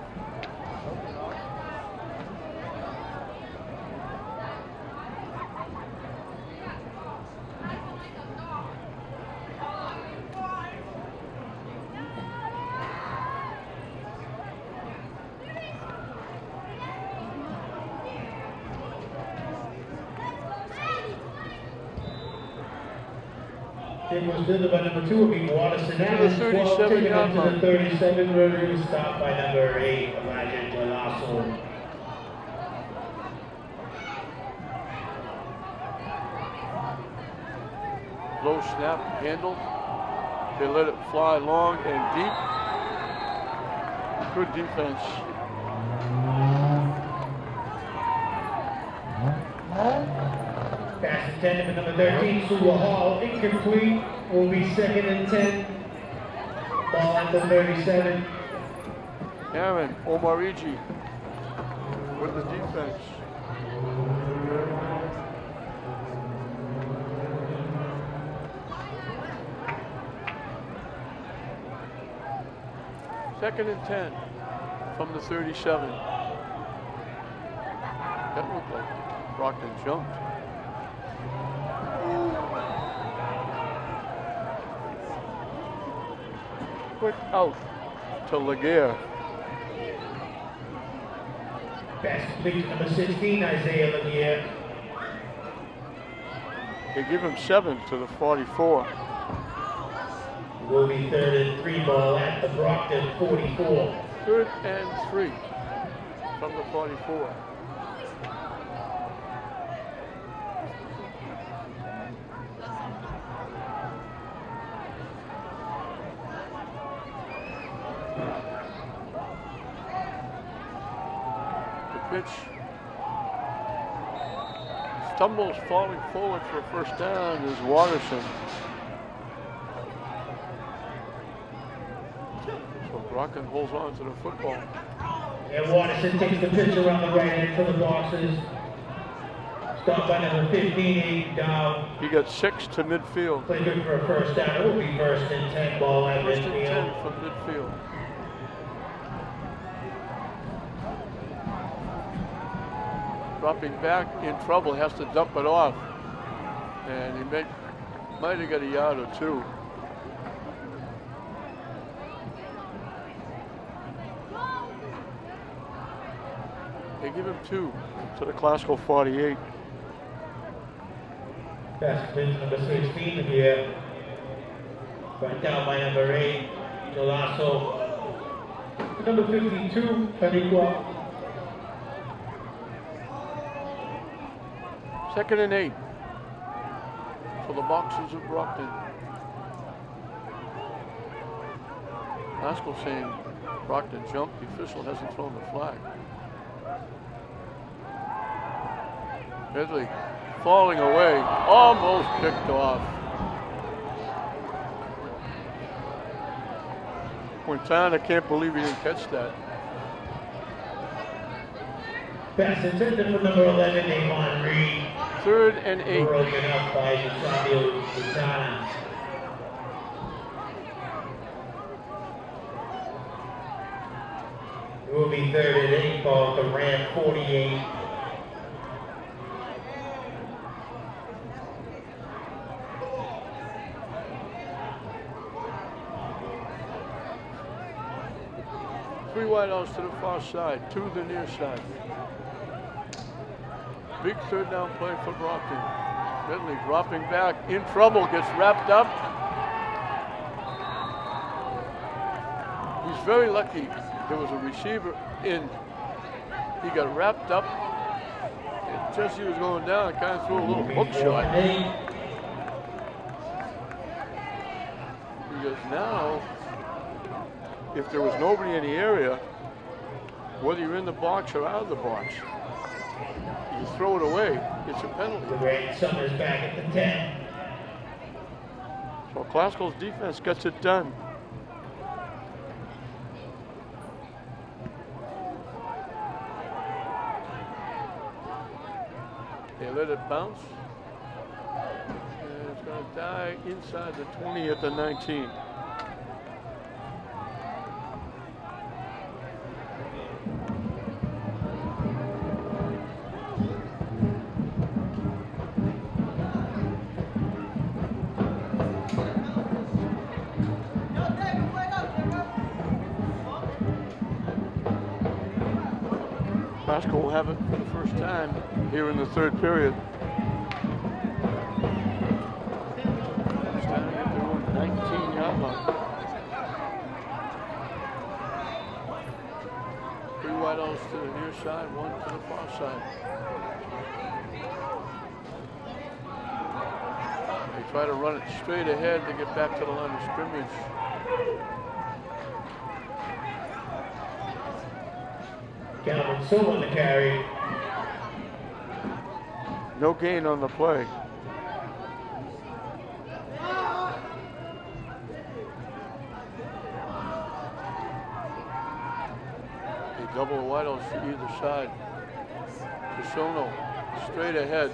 It was delivered by number 2 will be Watterson. Now is 12, taken up to the 37, review stopped by number 8, Elijah Galasso. Low snap, handle. They let it fly long and deep. Good defense. Pass intended for number 13, Sewell Hall, incomplete, will be 2nd and 10. Ball at the 37. Aaron Omarigi with the defense. Second and 10 from the 37. That looked like Brockton jumped. Quick out to Laguerre. Pass complete to number 16, Isaiah Laguerre. They give him 7 to the 44. Will be 3rd and 3, ball at the Brockton 44. 3rd and 3 from the 44. Pitch. Stumbles falling forward for a first down is Watterson. So Brockton holds on to the football. And Watterson takes the pitch around the right end for the boxes. Stopped by number 15, down. He got 6 to midfield. Play good for a first down. It will be 1st and 10, ball at First and 10 midfield. from midfield. Dropping back in trouble, has to dump it off. And he might have got a yard or 2. They give him 2 to the Glasgow 48. Pass complete to number 16 here. Right down by number 8, Galasso. Number 52, Paniqua. 2nd and 8 for the boxers of Brockton. Glasgow saying Brockton jumped. The official hasn't thrown the flag. Ridley falling away, almost picked off. Quintana can't believe he didn't catch that. Pass intended for number 11, Amon Reed. 3rd and 8. Broken up by Samuel Quintana. It will be 3rd and 8, ball to Ram 48. Three wideouts to the far side, 2 to the near side. Big 3rd down play for Brockton. Ridley dropping back, in trouble, gets wrapped up. He's very lucky. There was a receiver in. He got wrapped up. And just as he was going down, kind of threw a little hook shot. because now, if there was nobody in the area, whether you're in the box or out of the box, you throw it away, it's a penalty. Lorraine Summers back at the 10. So Classical's defense gets it done. They let it bounce. And it's going to die inside the 20 at the 19. Classical will have it for the first time here in the third period. First time at their own 19-yard line. 3 wideouts to the near side, 1 to the far side. They try to run it straight ahead to get back to the line of scrimmage. Calvin Sewell on the carry. No gain on the play. They double the wideouts to either side. Casono straight ahead.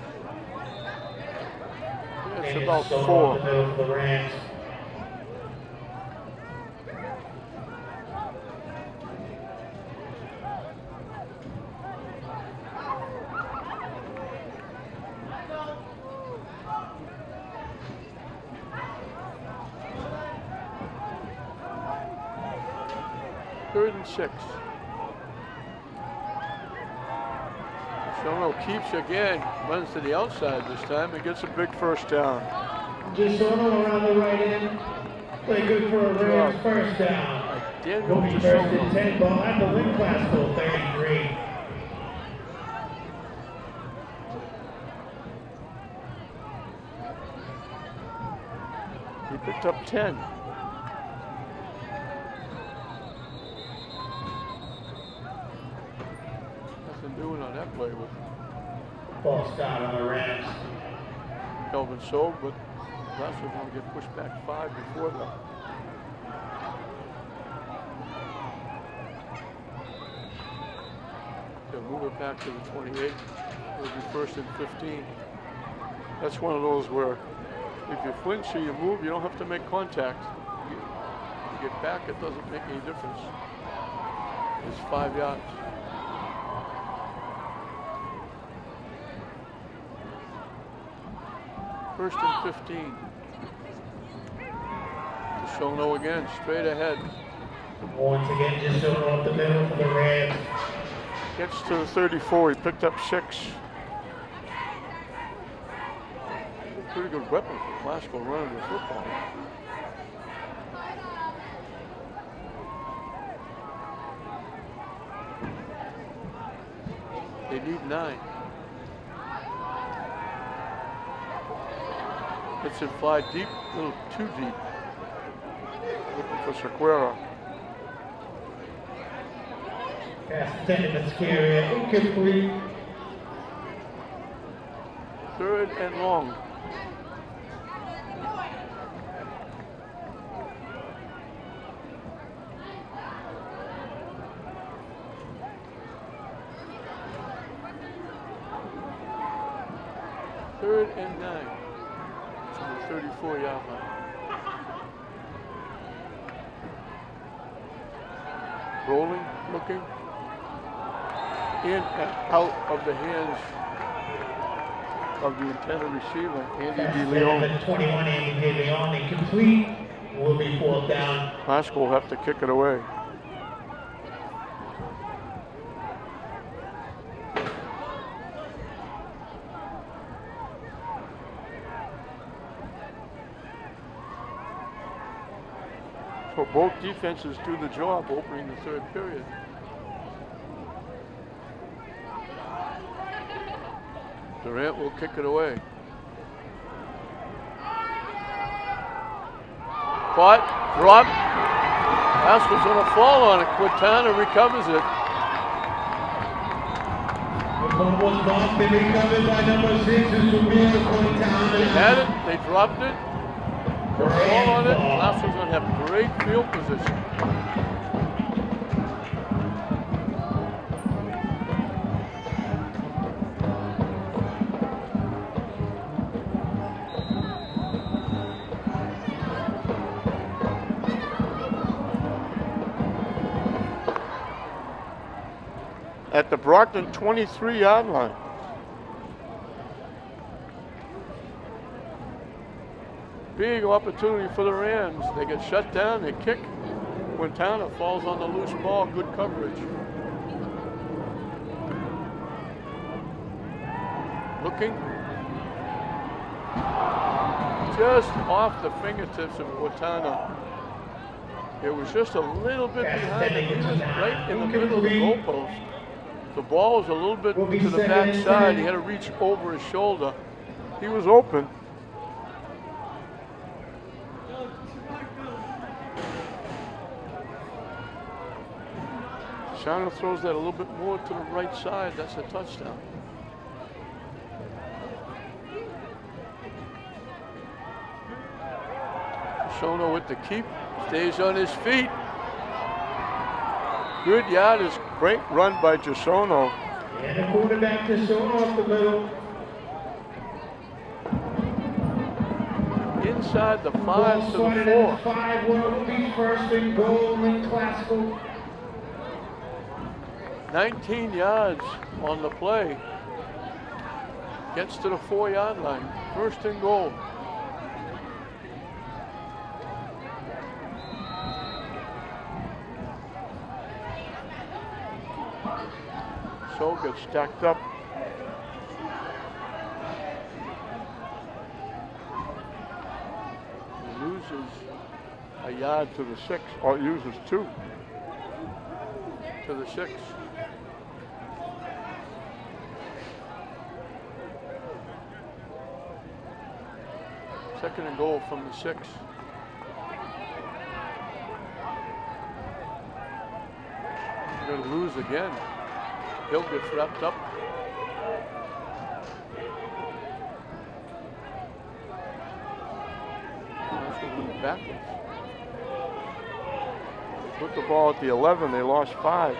It's about 4. The middle for the Rams. Third and 6. Shono keeps again, runs to the outside this time and gets a big first down. Gisono around the right end. Play good for a Rams first down. Daniel Will be first and 10 ball at the Lynn Classical 33. He picked up 10. Doing on that play with False start on the Rams. Kelvin Sobe, but last was going to get pushed back 5 before that. They'll move it back to the 28. It'll be first and 15. That's one of those where if you flinch or you move, you don't have to make contact. You get back, it doesn't make any difference. It's 5 yards. First and 15. Gisono again, straight ahead. Once again, Gisono up the middle for the Rams. Gets to the 34, he picked up 6. Pretty good weapon for Classical running the football. They need 9. Gets it fly deep, a little too deep. Looking for Sequeira. Pass intended to Sequeira, incomplete. Third and long. Third and 9. 34-yard line. Rolling, looking. In and out of the hands of the intended receiver, Andy DeLeon. 21, Andy DeLeon, incomplete. Will be 4th down. Classical will have to kick it away. So both defenses do the job opening the third period. Durant will kick it away. Caught, dropped. Pass was going to fall on it. Quintana recovers it. The ball was bumped and recovered by number 6, Sumir Quintana. They had it, they dropped it. They fall on it. Pass was going to have great field position. At the Brockton 23-yard line. Big opportunity for the Rams. They get shut down, they kick. Quintana falls on the loose ball, good coverage. Looking. Just off the fingertips of Quintana. It was just a little bit behind him. He was right in the middle of the goalpost. The ball was a little bit to the backside. He had to reach over his shoulder. He was open. Shana throws that a little bit more to the right side. That's a touchdown. Shona with the keep. Stays on his feet. Good yardage, great run by Gisono. And the quarterback Gisono off the middle. Inside the 5 to the 4. 5 will be first and goal in Classical. 19 yards on the play. Gets to the 4-yard line. First and goal. So gets stacked up. He loses a yard to the 6, or uses 2 to the 6. Second and goal from the 6. They're going to lose again. Hill gets wrapped up. Backwards. Put the ball at the 11. They lost 5.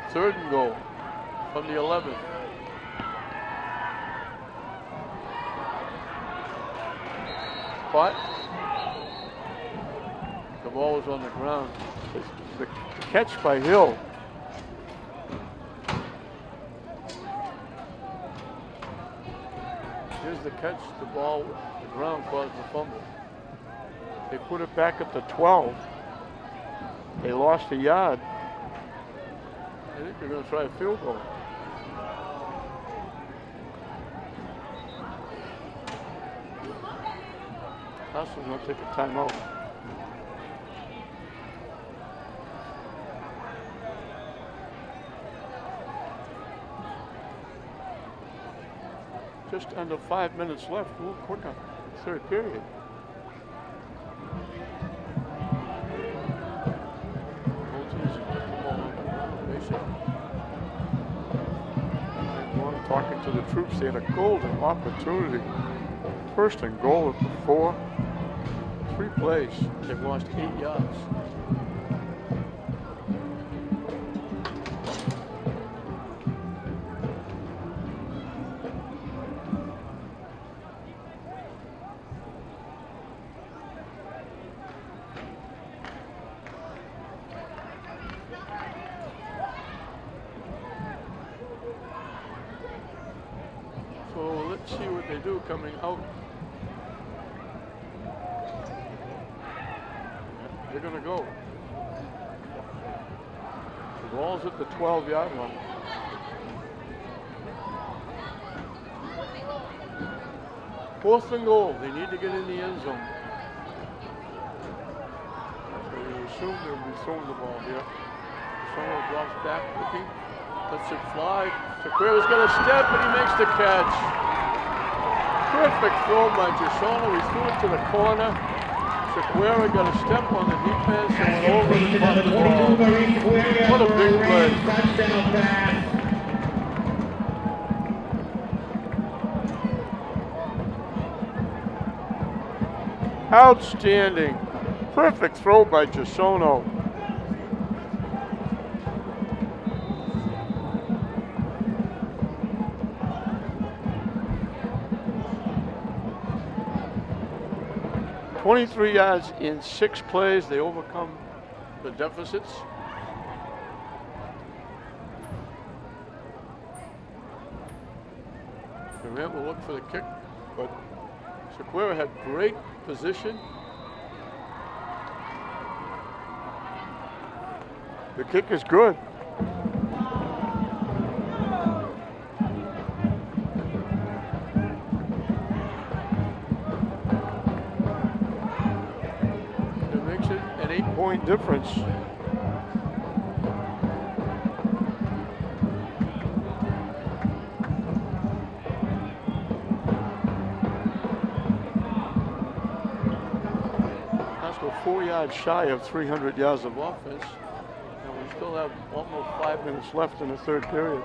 Third and goal from the 11. Caught. The ball was on the ground. The catch by Hill. Here's the catch. The ball, the ground caused the fumble. They put it back at the 12. They lost a yard. I think they're going to try a field goal. Hassel's going to take a timeout. Just under 5 minutes left, a little quicker, third period. Talking to the troops, they had a golden opportunity. First and goal at the 4. 3 plays, they've lost 8 yards. See what they do coming out. They're going to go. The ball's at the 12-yard line. Fourth and goal. They need to get in the end zone. So you assume they'll be throwing the ball here. Someone drops back looking. Lets it fly. Taquera's going to step and he makes the catch. Perfect throw by Gisono. He threw it to the corner. Sequeira got a step on the defense and went over and caught the ball. What a big play. Touchdown pass. Outstanding. Perfect throw by Gisono. "23 yards in 6 plays. They overcome the deficits. Durant will look for the kick, but Sequeira had great position. The kick is good. It makes it an 8-point difference. Let's go 4 yards shy of 300 yards of offense. And we still have almost 5 minutes left in the third period.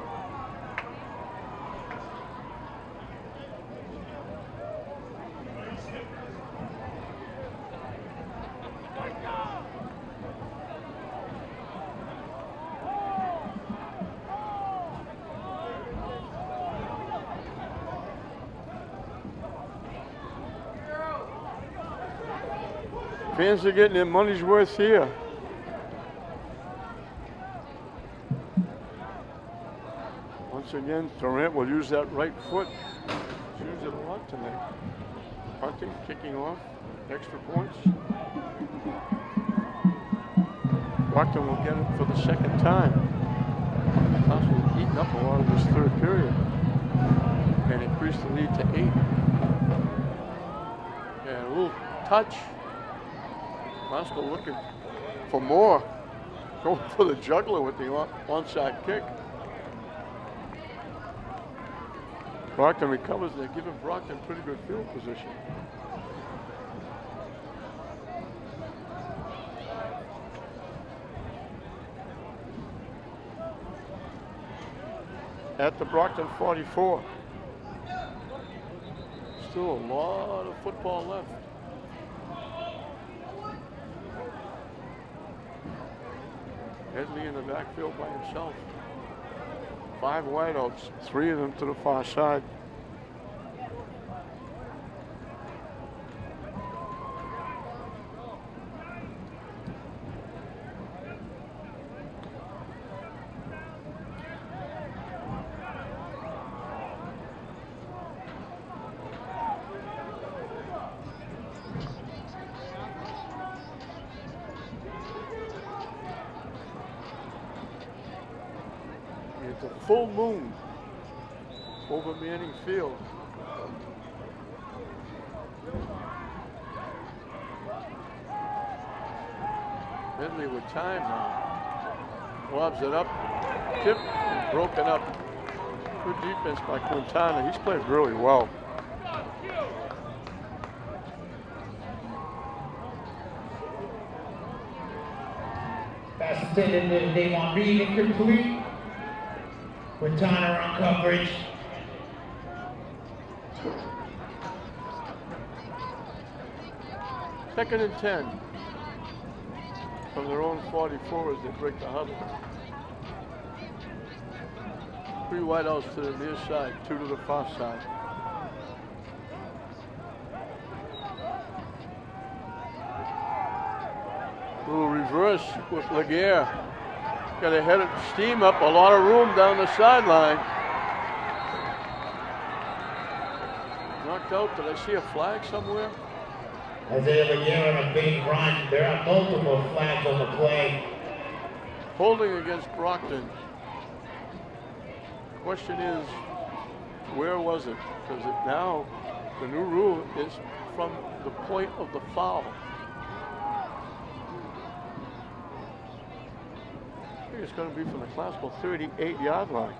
Fans are getting their money's worth here. Once again, Durant will use that right foot. He's used it a lot tonight. Punting, kicking off, extra points. Brockton will get it for the second time. Possibly eating up a lot of this third period and increase the lead to 8. And a little touch. Moscow looking for more. Going for the juggler with the onside kick. Brockton recovers. They're giving Brockton pretty good field position. At the Brockton 44. Still a lot of football left. Headley in the backfield by himself. 5 wideouts, 3 of them to the far side. It's a full moon over Manning Field. Bentley with time now. Lobs it up, tipped and broken up. Good defense by Quintana. He's played really well. Pass intended to Davon Reed, incomplete. Quintana on coverage. Second and 10 from their own 44 as they break the huddle. 3 wideouts to the near side, 2 to the far side. Little reverse with Laguerre. Got a head of steam up, a lot of room down the sideline. Knocked out. Did I see a flag somewhere? Isaiah Laguerre on a big run. There are multiple flags on the play. Holding against Brockton. Question is, where was it? Because now the new rule is from the point of the foul. I think it's going to be from the classical 38-yard line.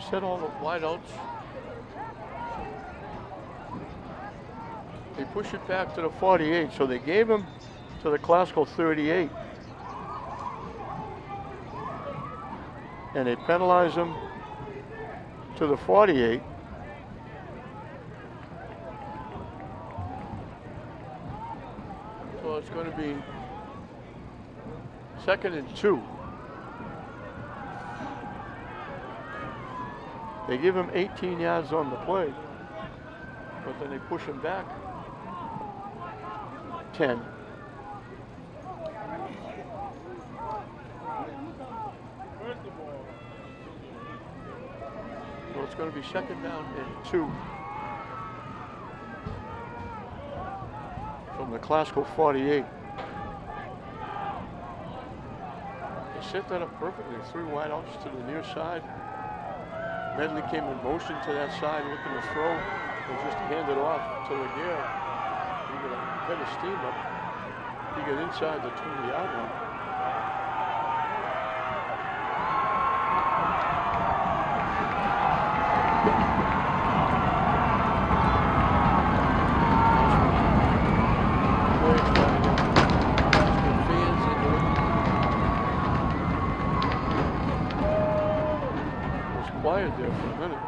set all the wideouts. They push it back to the 48, so they gave him to the classical 38. And they penalize him to the 48. So it's going to be 2nd and 2. They give him 18 yards on the play, but then they push him back 10. So it's going to be 2nd down and 2 from the classical 48. They set that up perfectly. 3 wideouts to the near side. Medley came in motion to that side, looking to throw, and just handed off to Laguerre. He got a head of steam up. He got inside the 20-yard line. Quiet there for a minute.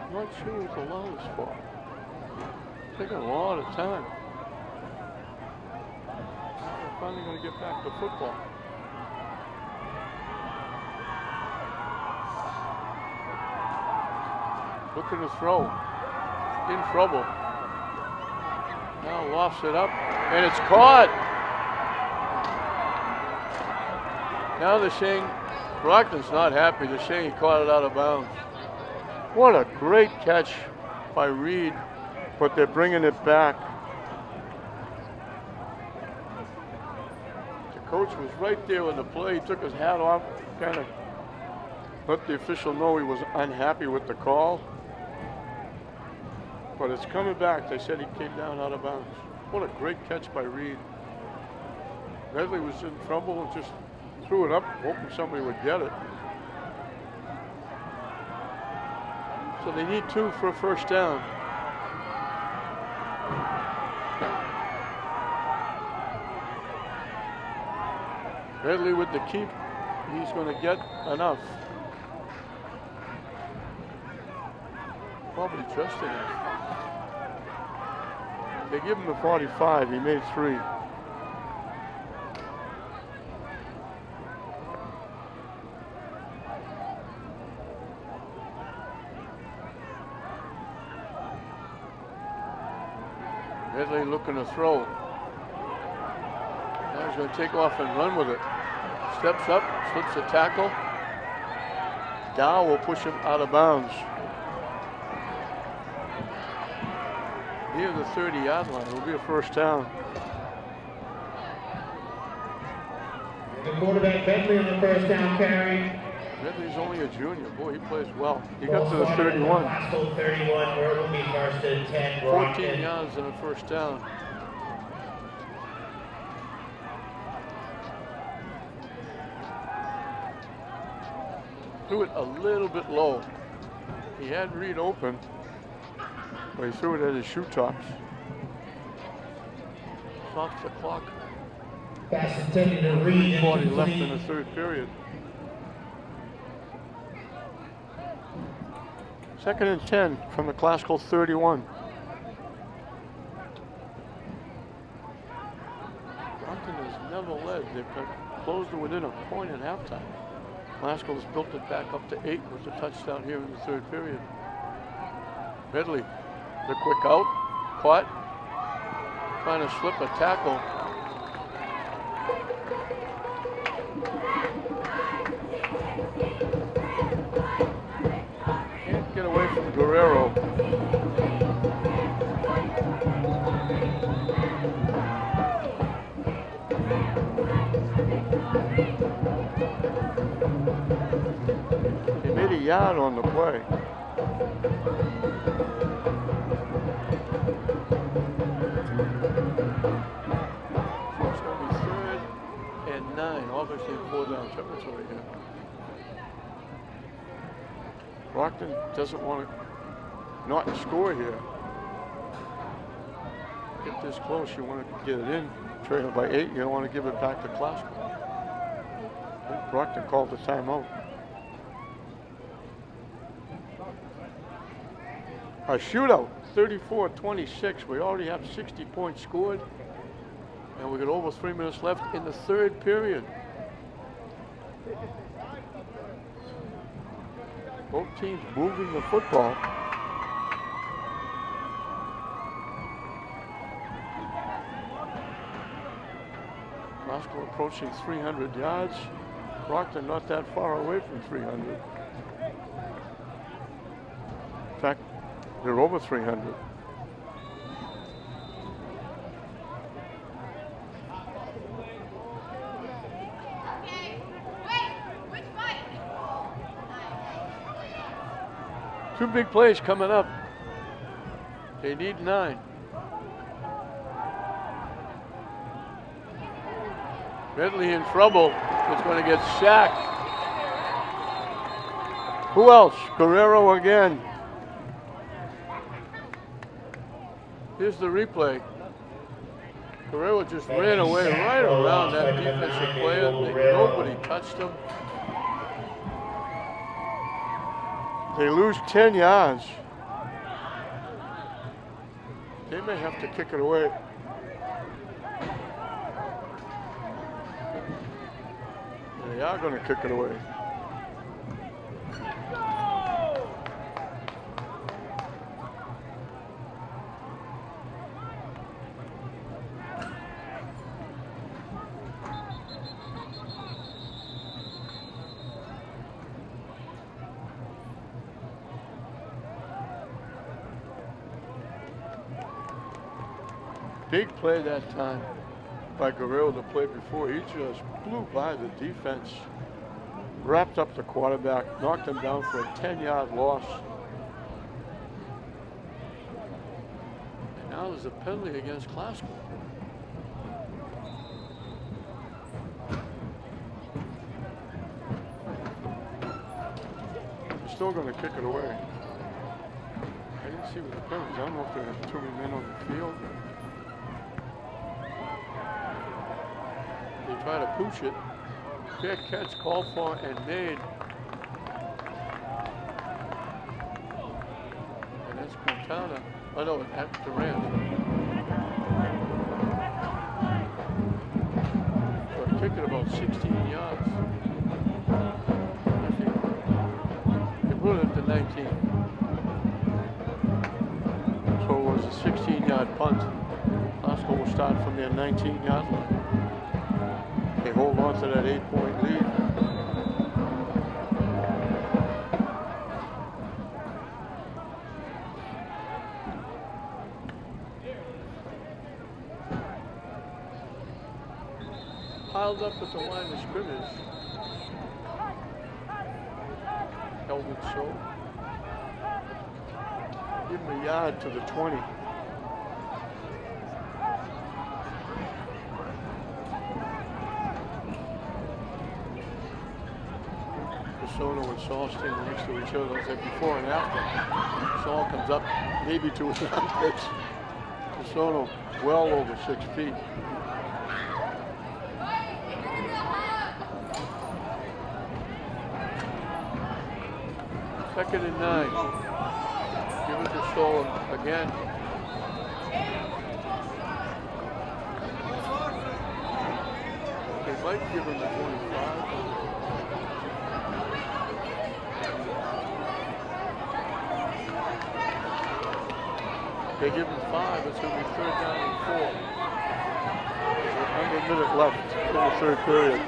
I'm not sure what the low is for. Taking a lot of time. They're finally going to get back to football. Looking to throw. In trouble. Now lofts it up, and it's caught. Now they're saying Brockton's not happy. They're saying he caught it out of bounds. What a great catch by Reed, but they're bringing it back. The coach was right there in the play. He took his hat off, kind of let the official know he was unhappy with the call. But it's coming back. They said he came down out of bounds. What a great catch by Reed. Medley was in trouble and just threw it up, hoping somebody would get it. So they need 2 for a first down. Medley with the keep, he's going to get enough. Probably just enough. They give him the 45, he made 3. Medley looking to throw. Now he's going to take off and run with it. Steps up, slips a tackle. Dow will push him out of bounds. Near the 30-yard line, it will be a first down. The quarterback Bentley on the first down carry. Medley's only a junior. Boy, he plays well. He got to the 31. 31, where it will be 1st and 10. 14 yards and a first down. Threw it a little bit low. He had Reed open, but he threw it at his shoe tops. Stops the clock. Pass intended to Reed. 40 left in the 3rd period. 2nd and 10 from the classical 31. Brockton has never led. They've closed it within a point at halftime. Classical has built it back up to 8 with a touchdown here in the 3rd period. Medley, the quick out, caught, trying to slip a tackle. Can't get away from Guerrero. They made a yard on the play. So it's going to be 3rd and 9, obviously in 4-down territory here. Brockton doesn't want to not score here. Get this close, you want to get it in. Trailing by 8, you don't want to give it back to Classical. Brockton called the timeout. A shootout, 34-26. We already have 60 points scored, and we got over 3 minutes left in the 3rd period. Both teams moving the football. Classical approaching 300 yards. Brockton not that far away from 300. In fact, they're over 300. Two big plays coming up. They need 9. Bentley in trouble. Is going to get sacked. Who else? Guerrero again. Here's the replay. Guerrero just ran away right around that defensive player. Nobody touched him. They lose 10 yards. They may have to kick it away. They are going to kick it away. Big play that time by Guerrero. The play before, he just blew by the defense, wrapped up the quarterback, knocked him down for a 10-yard loss. And now there's a penalty against Classical. They're still going to kick it away. I didn't see what the penalty was. I don't know if there were too many men on the field. They try to pooch it. Fair catch called for and made. And that's Quintana. Oh no, at Durant. So a kick at about 16 yards. They put it to 19. So it was a 16-yard punt. Classical will start from their 19-yard line. They hold on to that 8-point lead. Piled up at the line of scrimmage. Held it so. Give him a yard to the 20. Sono and Saul standing next to each other. It's like before and after. Saul comes up maybe to his armpits. Sono well over 6 feet. Second and 9. Give it to Saul again. They might give him the 25. They give him 5, it's going to be 3rd down and 4. Under a minute left in the 3rd period.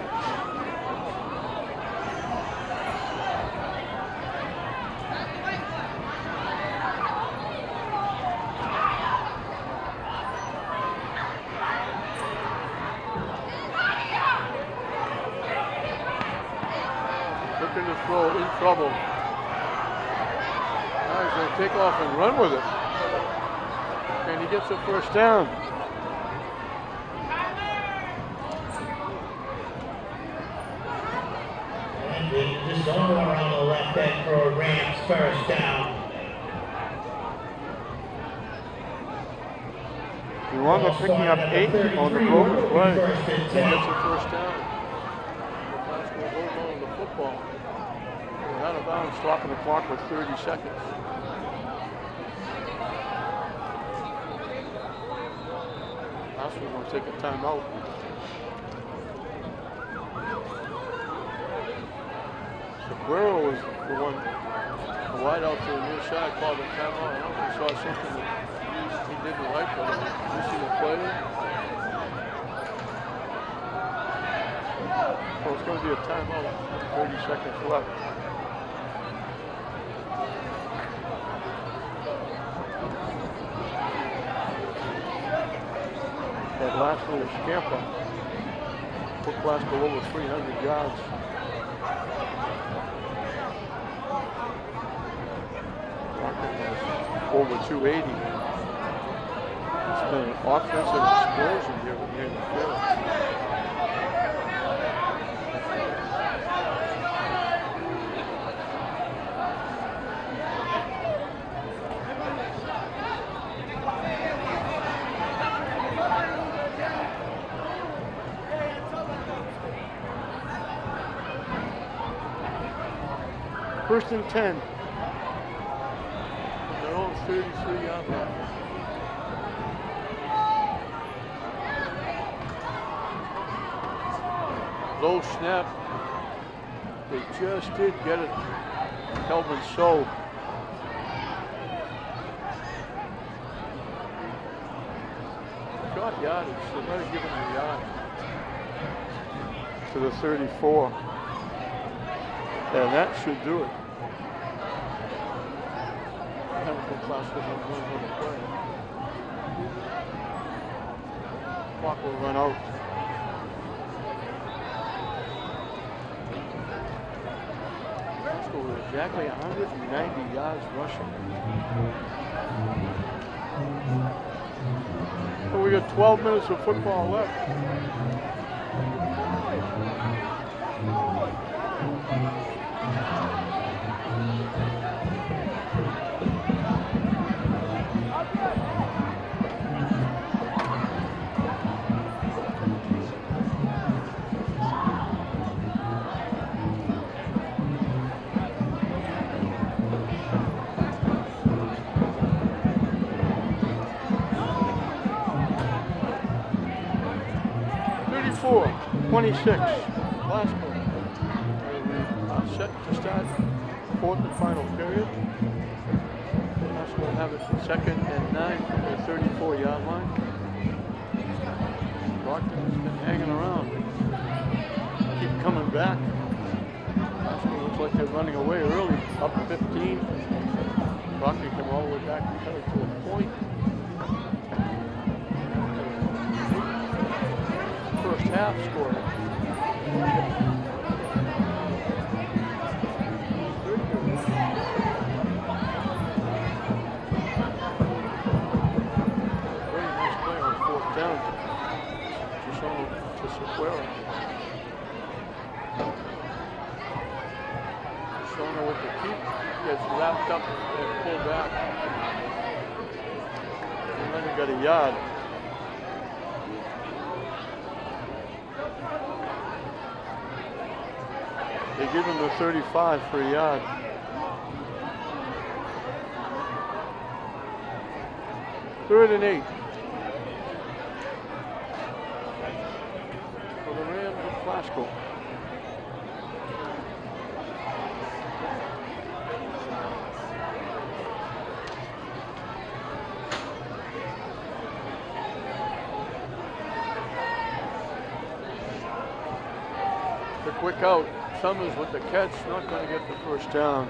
looking to throw, in trouble. Now he's going to take off and run with it. And he gets a first down. And the zone around the left end for a Rams first down. He wound up picking up 8 on the broken play. He gets a first down. The Class will hold on to the football. We're out of bounds, stopping the clock with 30 seconds. That's we're going to take a timeout. Guerrero was the one, the wide out to the near side, called a timeout. I don't know if he saw something that he didn't like, but did you see the play? So it's going to be a timeout, 30 seconds left. That last little scamper put Glasgow over 300 yards. Over 280. It's been an offensive explosion here with the field. First and 10. 33-yard line. Low snap. They just did get it. Kelvin So. Short yardage, so they might have given him a yard to the 34. And that should do it. Class will play. Clock will run out. Let's go with exactly 190 yards rushing. So we got 12 minutes of football left. Four, 26, Glasgow. Set to start fourth and final period. Glasgow will have it second and 9 from their 34-yard line. Brockton has been hanging around. Keep coming back. Glasgow looks like they're running away early, up 15. Brockton come all the way back and cut it to a point. First half scored. Very nice play on fourth down. To Sequeira. Shona with the keep gets wrapped up and pulled back. And then he got a yard. They give him the 35 for a yard. Third and 8. For the Rams of Glasgow. The quick out. Summers with the catch, not going to get the first down.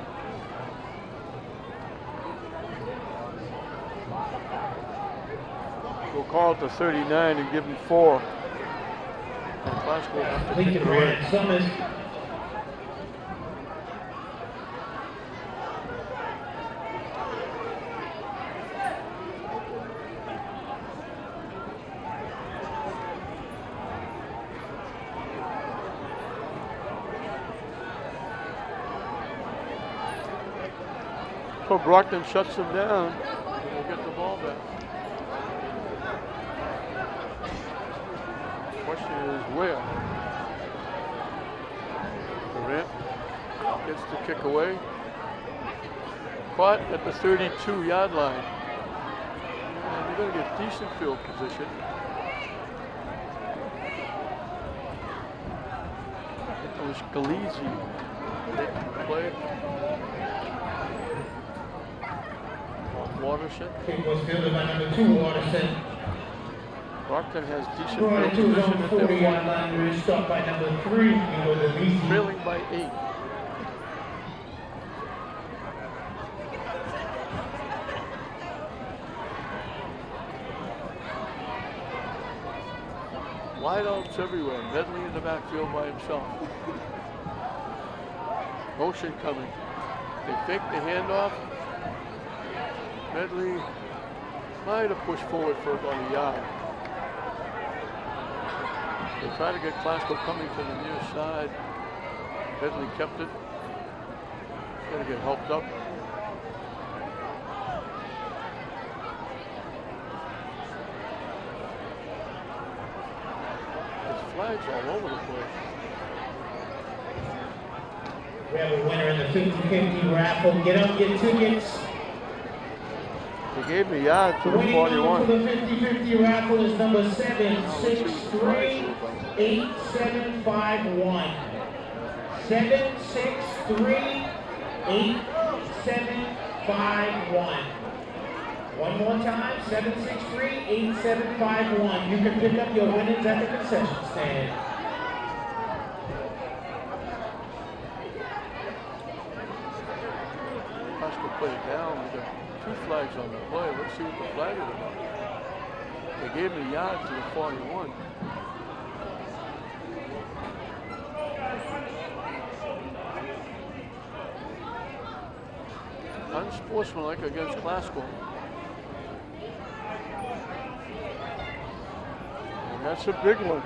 We'll call it the 39 and give him 4. And Glasgow will have to pick it away. So Brockton shuts them down, and we'll get the ball back. Question is where? Durant gets the kick away. Caught at the 32-yard line. And they're going to get decent field position. It was Galizzi making the play. Waterson. Kick was fielded by number 2, Waterson. Brockton has decent Going field to his position own at their 40-yard line, is stopped by number 3, Hugo Delisi. trailing by 8. Wideouts everywhere. Medley in the backfield by himself. Motion coming. They fake the handoff. Medley might have pushed forward for about a yard. They try to get Klasko coming to the near side. Medley kept it. Gonna get helped up. There's flags all over the place. We have a winner in the 50-50 raffle. Get up, get tickets. They gave me a yard to the Winning number 41. for the 50-50 raffle is number 7638751. 7638751. One more time, 7638751. You can pick up your winnings at the concession stand. Klasko played it down. We got 2 flags on the play. Let's see what the flag is about. They gave me a yard to the 41. Unsportsmanlike against Klasko. And that's a big one.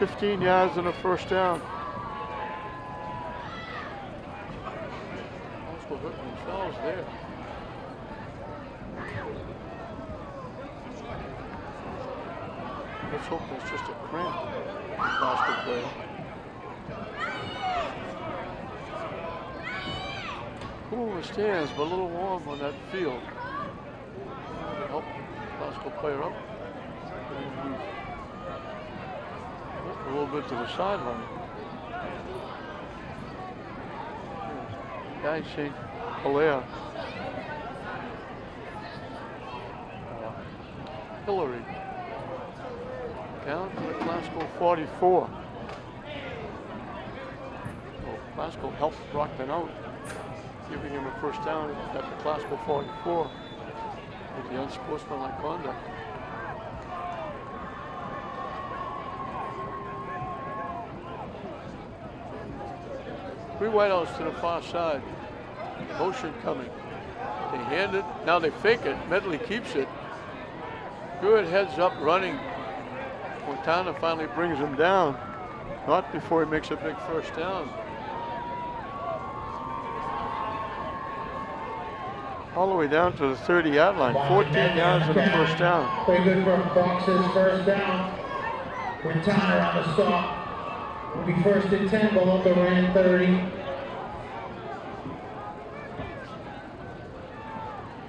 $15 yards and a first down. Klasko hurt themselves there. Let's hope there's just a cramp. Klasko player. Cool in the stands, but a little warm on that field. To help Klasko player up. A little bit to the sideline. Guy St. Hilaire. Hillary. Down to the Klasko 44. Well, Klasko helped Brockton out, giving him a first down at the Klasko 44 with the unsportsmanlike conduct. Three wideouts to the far side. Motion coming. They hand it. Now they fake it. Medley keeps it. Good heads up running. Montana finally brings him down. Not before he makes a big first down. All the way down to the 30-yard line. 14 yards and a first down. Very good for Box's first down. Montana on the stop. Will be first and 10, below the ran 30.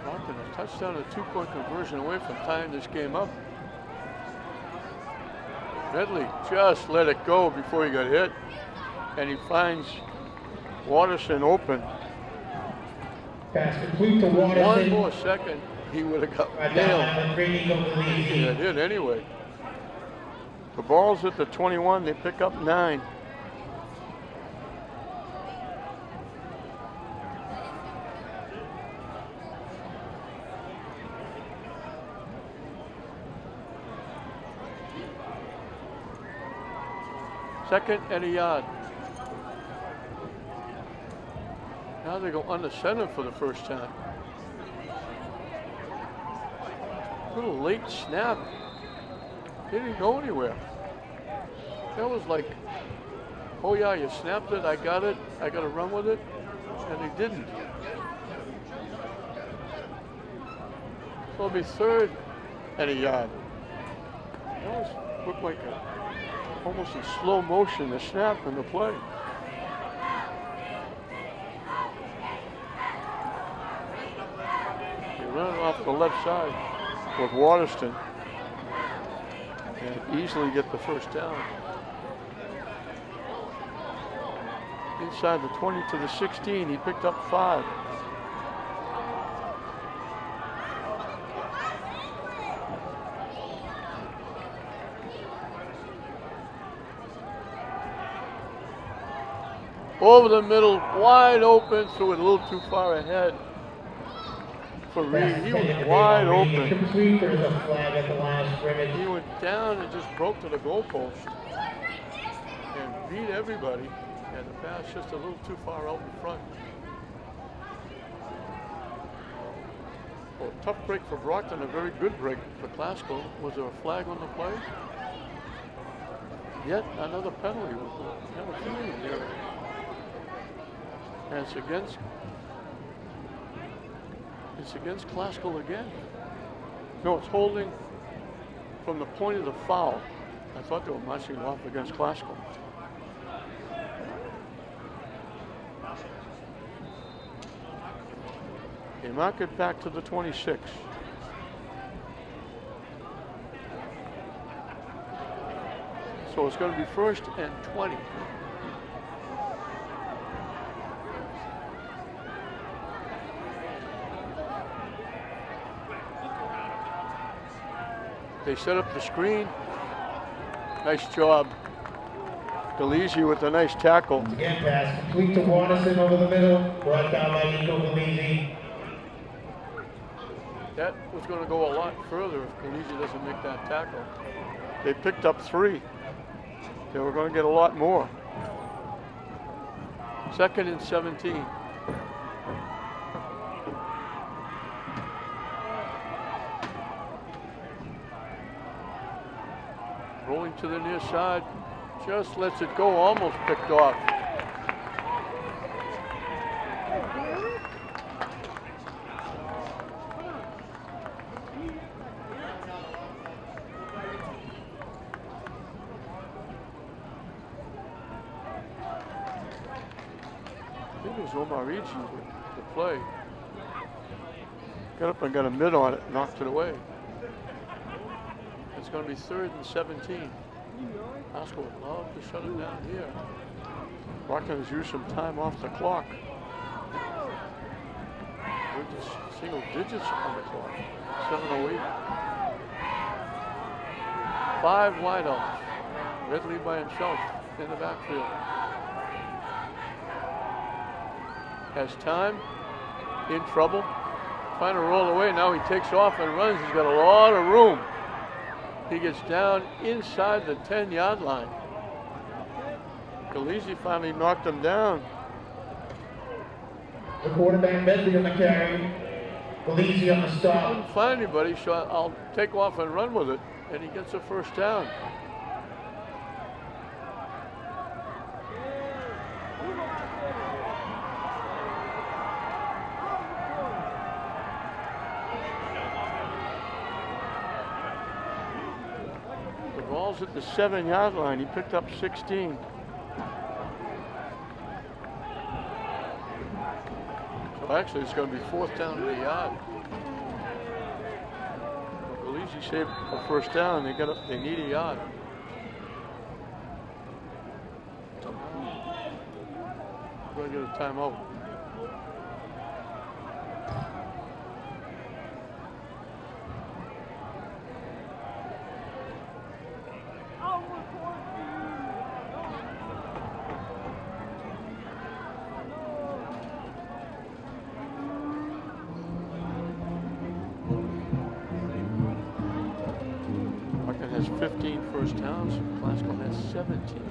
Brockton, a touchdown and a 2-point conversion away from tying this game up. Medley just let it go before he got hit. And he finds Waterson open. Pass complete to Waterson. One more second, he would have got nailed. He got hit anyway. The ball's at the 21, they pick up 9. Second and a yard. Now they go under center for the first time. Little late snap. He didn't go anywhere. That was like, oh yeah, you snapped it, I got to run with it, and he didn't. So it'll be third and a yard. That looked like almost in slow motion, the snap and the play. He ran it off the left side with Waterston and easily get the first down. Inside the 20 to the 16, he picked up 5. Over the middle, wide open, threw it a little too far ahead for Reed. He was wide open. He went down and just broke to the goalpost and beat everybody. And the pass just a little too far out in front. Well, tough break for Brockton, a very good break for Glasgow. Was there a flag on the play? Yet another penalty. There. And it's against Glasgow again. No, it's holding from the point of the foul. I thought they were marching off against Glasgow. They mark it back to the 26. So it's going to be first and 20. They set up the screen. Nice job. Galisi with a nice tackle. Again, pass complete to Waterston over the middle. Brought down by Nico Galisi. That was going to go a lot further if Galisi doesn't make that tackle. They picked up 3. They were going to get a lot more. 2nd and 17. Rolling to the near side, just lets it go, almost picked off. I think it was Omarigi with the play. Got up and got a mid on it, knocked it away. It's going to be 3rd and 17. Glasgow would love to shut it down here. Brockton has used some time off the clock. We're just single digits on the clock. 7:08. 5 wideouts. Ridley by himself in the backfield. Has time, in trouble. Trying to roll away. Now he takes off and runs. He's got a lot of room. He gets down inside the 10-yard line. Galisi finally knocked him down. The quarterback Medley on the carry. Galisi on the stop. Couldn't find anybody, so I'll take off and run with it. And he gets a first down. Ball's at the 7-yard line. He picked up 16. So actually, it's going to be 4th down to the yard. Galisi saved a first down. They need a yard. We're going to get a timeout. Has 15 first downs. Glasgow has 17.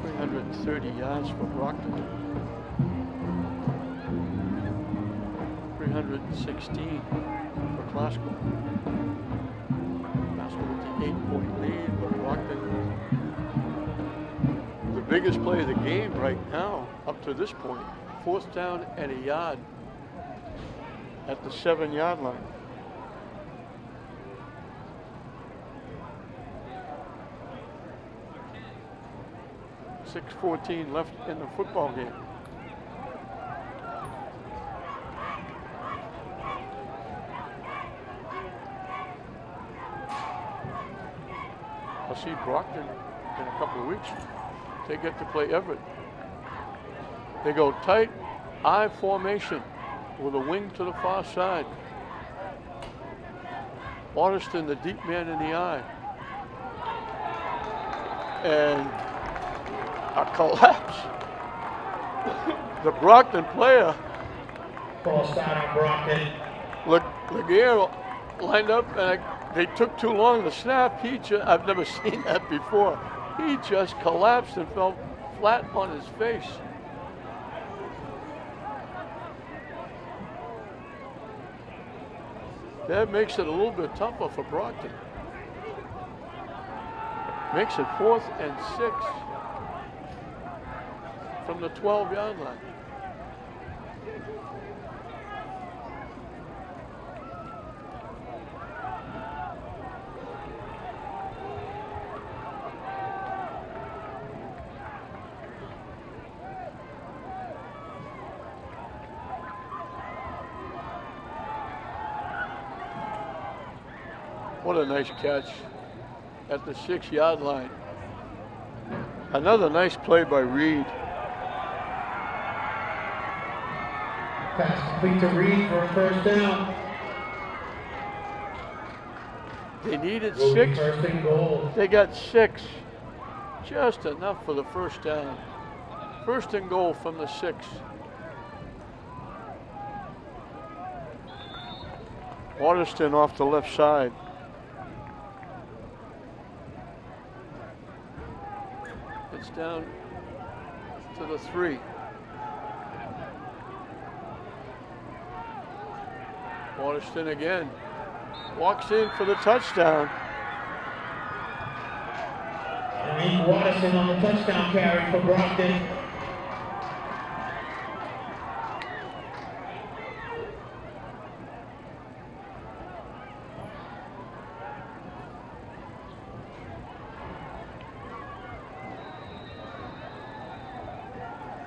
330 yards for Brockton. 116 for Glasgow. Glasgow with the 8-point lead, but Brockton, the biggest play of the game right now, up to this point, 4th down and a yard at the 7-yard line. .6:14 left in the football game. I'll see Brockton in a couple of weeks. They get to play Everett. They go tight I formation with a wing to the far side. Waterston, the deep man in the eye. And a collapse. The Brockton player, False start on Brockton. Laguerre, lined up, and they took too long to snap. I've never seen that before. He just collapsed and fell flat on his face. That makes it a little bit tougher for Brockton. Makes it 4th and 6 from the 12-yard line. What a nice catch at the 6-yard line. Another nice play by Reed. Pass complete to Reed for a 1st down. They needed Will be 6. 1st and goal. They got 6. Just enough for the 1st down. 1st and goal from the 6. Waterston off the left side. It's down to the 3. Waterston again. Walks in for the touchdown. And Waterston on the touchdown carry for Brockton.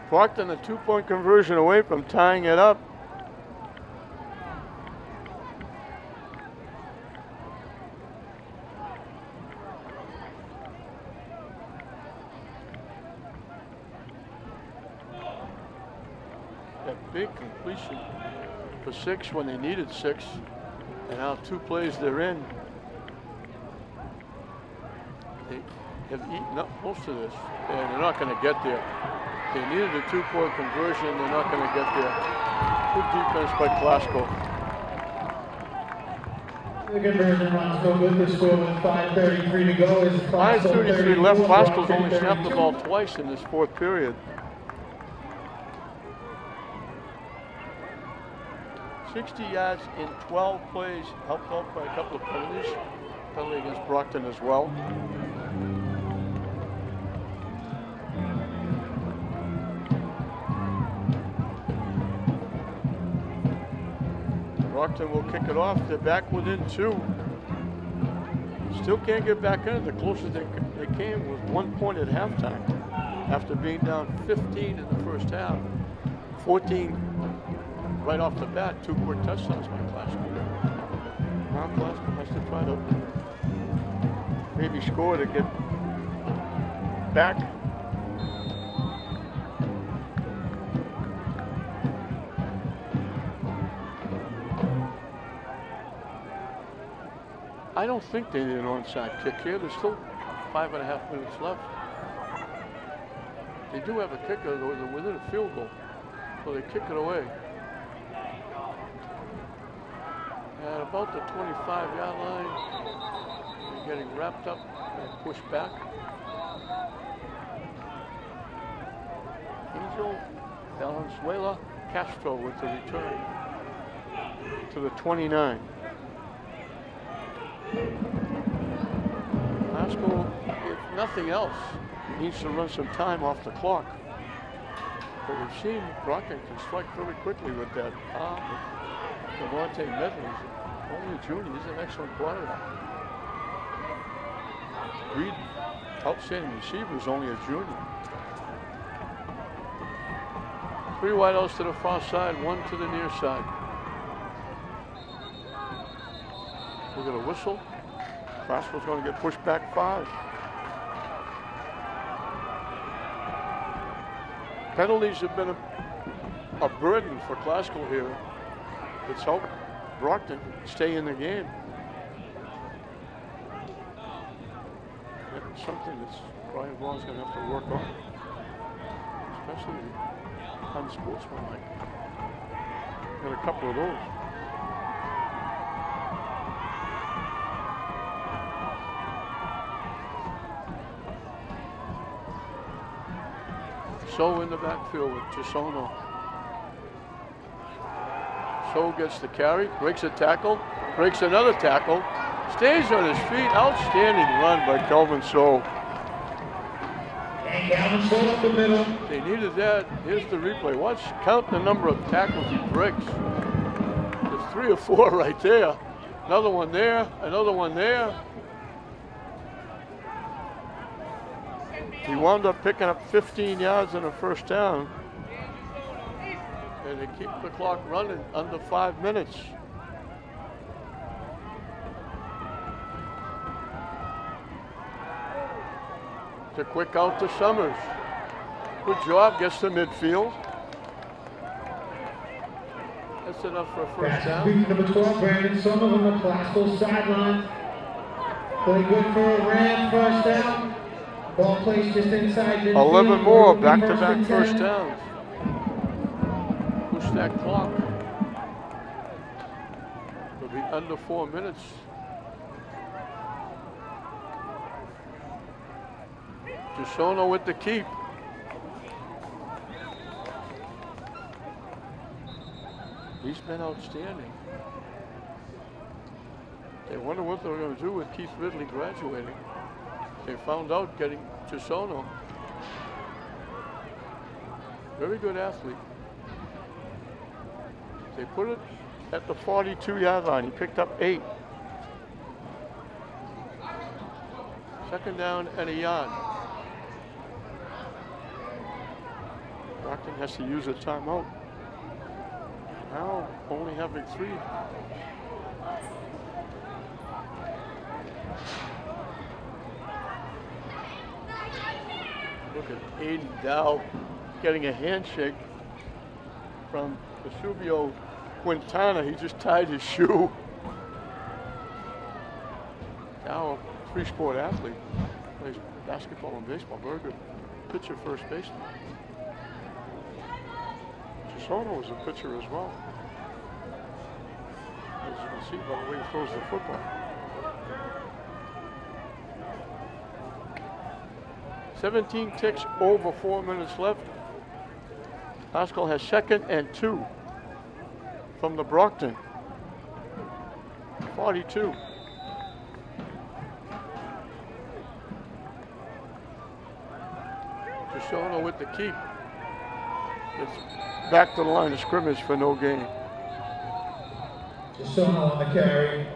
Brockton a 2-point conversion away from tying it up. That big completion for 6 when they needed 6. And now 2 plays they're in. They have eaten up most of this, and they're not going to get there. They needed a 2-point conversion. They're not going to get there. Good defense by Glasgow. The conversion run's no good. The score with 5:33 to go is 5:33 left. Glasgow's only snapped the ball twice in this 4th period. 60 yards in 12 plays, helped out by a couple of penalties. Penalty against Brockton as well. Brockton will kick it off. They're back within 2. Still can't get back in it. The closest they came was 1 point at halftime after being down 15 in the 1st half. 14 right off the bat, 2 quick touchdowns by Glasgow. Now Glasgow has to try to maybe score to get back. I don't think they need an onside kick here. There's still 5.5 minutes left. They do have a kicker, though, they're within a field goal. So they kick it away. At about the 25-yard line, they're getting wrapped up and pushed back. Angel Valenzuela Castro with the return. to the 29. Glasgow, if nothing else, needs to run some time off the clock. But we've seen Brockton can strike very quickly with that arm. Devontae Medley, only a junior, he's an excellent quarterback. Reed, outstanding receiver, is only a junior. 3 wideouts to the far side, 1 to the near side. We're going to whistle. Glasgow's going to get pushed back 5. Penalties have been a burden for Glasgow here. It's helped Brockton stay in the game. It's something that Brian Vaughn's going to have to work on, especially unsportsmanlike. Got a couple of those. So in the backfield with Chisono. So gets the carry, breaks a tackle, breaks another tackle, stays on his feet. Outstanding run by Calvin So. And Calvin So up the middle. They needed that. Here's the replay. Watch, count the number of tackles he breaks. There's 3 or 4 right there. Another one there, another one there. He wound up picking up 15 yards on a first down. And they keep the clock running under 5 minutes. It's a quick out to Summers. Good job, gets to midfield. That's enough for a first down. Number 12, Brandon Summers on the Glasgow sideline. Play good for a Ram first down. Ball placed just inside midfield. 11 more, back-to-back first downs. Push that clock. It'll be under 4 minutes. Chisono with the keep. He's been outstanding. They wonder what they're going to do with Keith Ridley graduating. They found out getting Chisono. Very good athlete. They put it at the 42-yard line. He picked up 8. Second down and a yard. Brockton has to use a timeout. Now only having 3. Look at Aiden Dow getting a handshake from Vesubio Quintana. He just tied his shoe. Dow, a 3-sport athlete, plays basketball and baseball. Very good pitcher, first baseman. Chisono was a pitcher as well, as you can see by the way he throws the football. 17 ticks, over 4 minutes left. Glasgow has 2nd and 2 from the Brockton. 42. Chisono with the keep. It's back to the line of scrimmage for no gain. Chisono on the carry.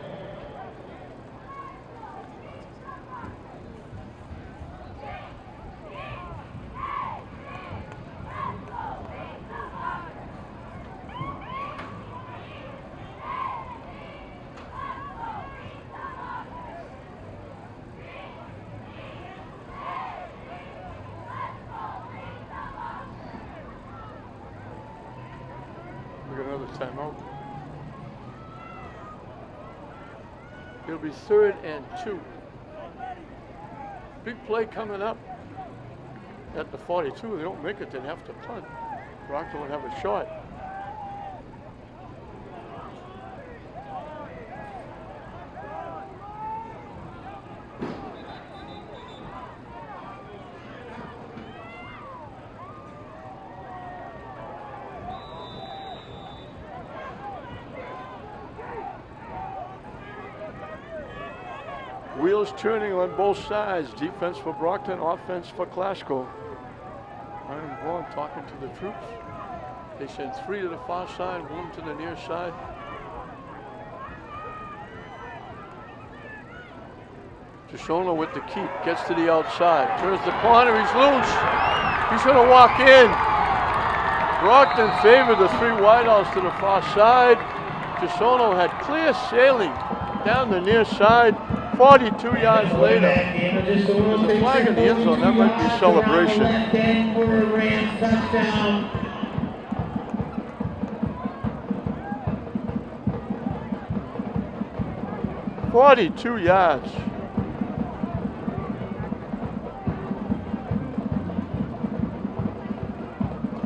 Timeout. It'll be 3rd and 2. Big play coming up at the 42. They don't make it, they'd have to punt. Brockton would have a shot. Wheels turning on both sides. Defense for Brockton, offense for Glasgow. Ryan Vaughn talking to the troops. They send 3 to the far side, 1 to the near side. Shoshona with the keep, gets to the outside, turns the corner, he's loose. He's going to walk in. Brockton favored the 3 wideouts to the far side. Shoshona had clear sailing down the near side. 42 yards later, there's a flag in the end zone. That might be celebration. 42 yards.